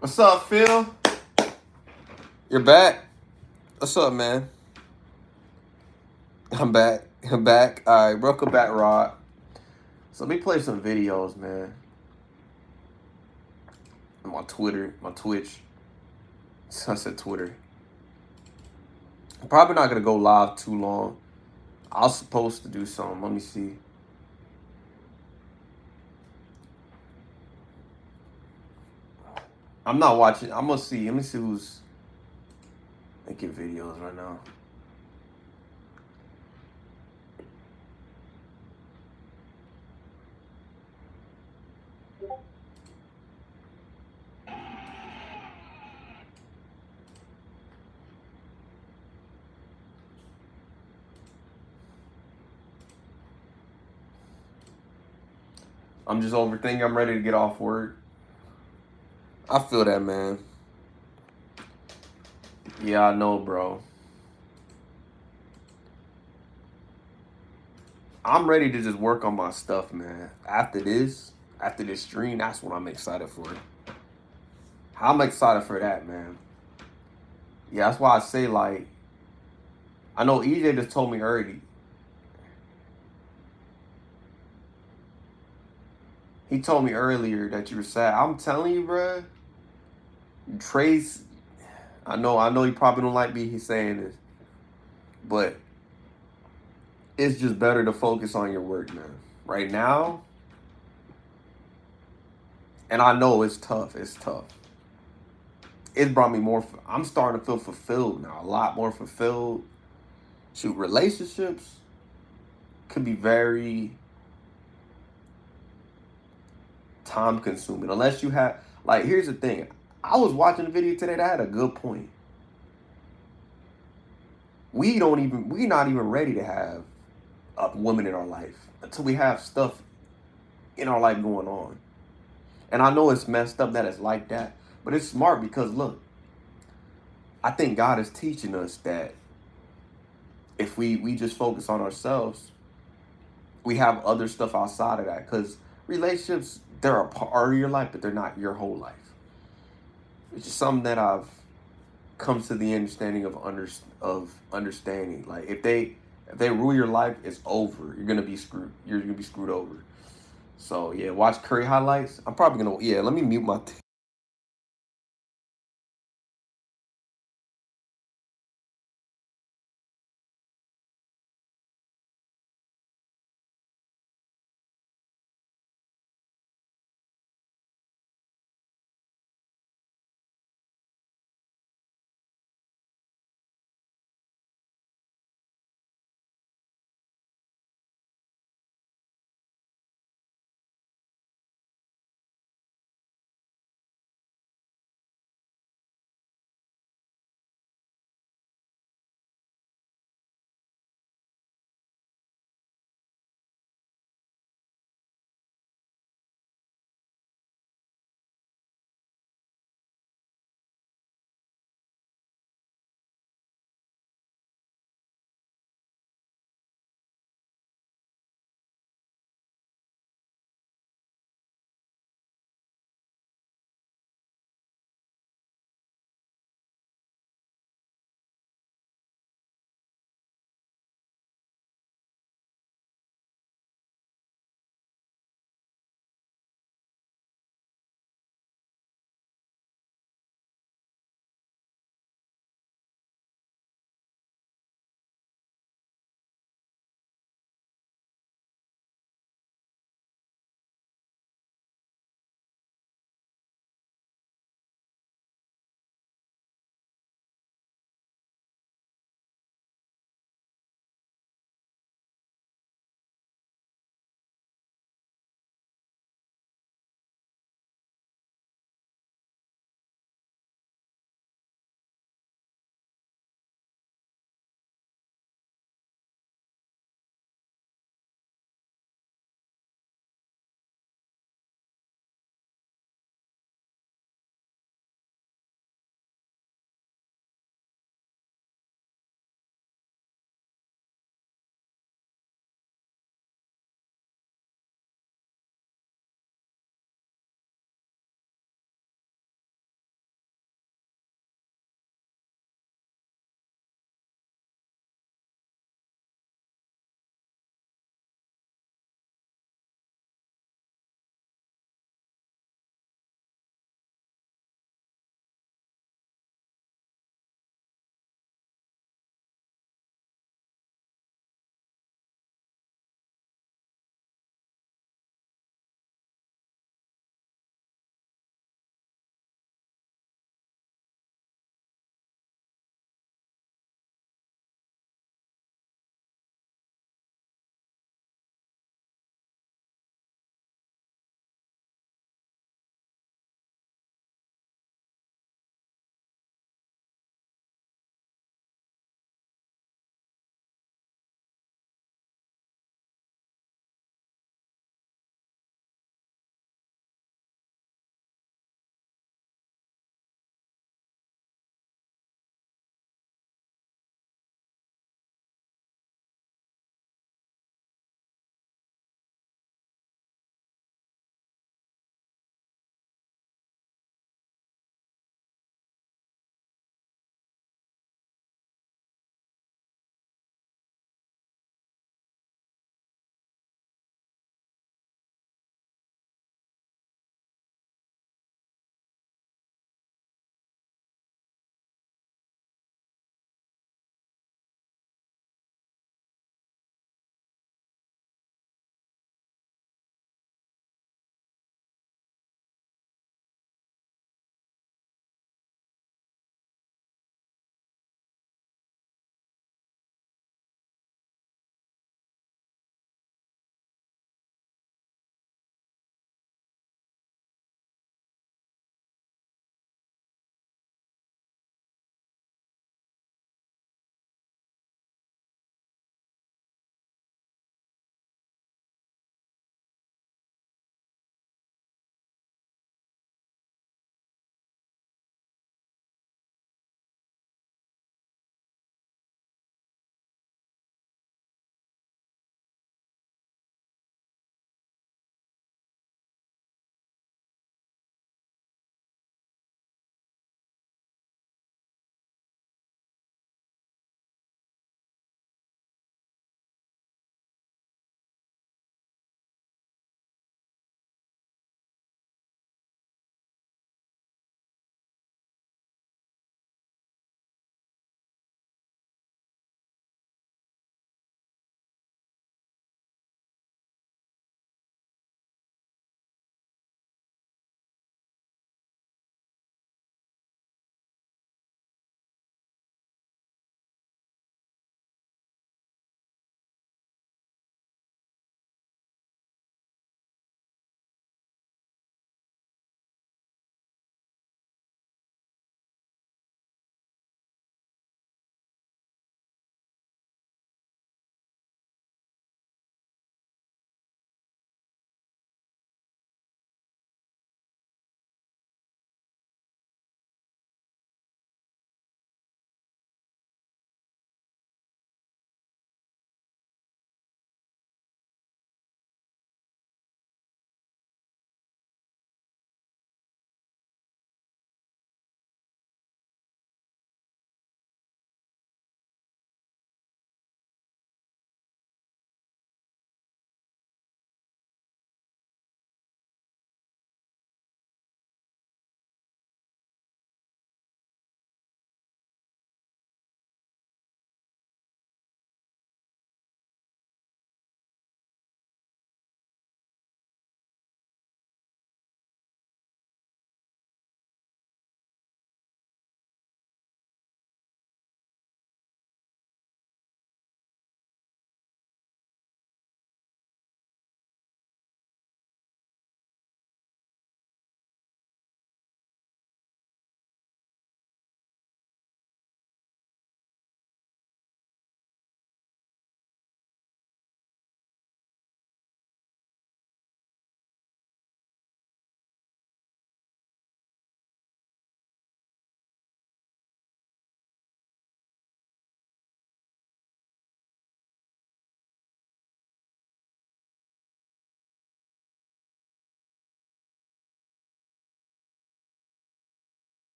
S1: What's up, Phil? You're back? What's up, man? I'm back. Back. All right, welcome back, Rod. So let me play some videos, man. On my Twitter, my Twitch. I said Twitter. I'm probably not gonna go live too long. I was supposed to do something. Let me see. I'm not watching. I'm gonna see. Let me see who's making videos right now. I'm just overthinking. I'm ready to get off work. I feel that, man. Yeah, I know, bro. I'm ready to just work on my stuff, man. After this stream, that's what I'm excited for. I'm excited for that, man. Yeah, that's why I say, like, I know EJ just told me early. He told me earlier that you were sad. I'm telling you, bro. Trace, I know you probably don't like me he's saying this, but it's just better to focus on your work, man. Right now, and I know it's tough. It's tough. It's brought me more. I'm starting to feel fulfilled now. A lot more fulfilled. Shoot, relationships could be very time consuming unless you have. Like, here's the thing. I was watching a video today that had a good point. We're not even ready to have a woman in our life until we have stuff in our life going on. And I know it's messed up that it's like that, but it's smart because look, I think God is teaching us that if we just focus on ourselves, we have other stuff outside of that. Because relationships, they're a part of your life, but they're not your whole life. It's just something that I've come to the understanding of understanding. Like if they rule your life, it's over. You're gonna be screwed. You're gonna be screwed over. So yeah, watch Curry highlights. I'm probably gonna let me mute my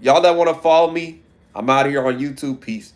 S1: Y'all that want to follow me, I'm out here on YouTube. Peace.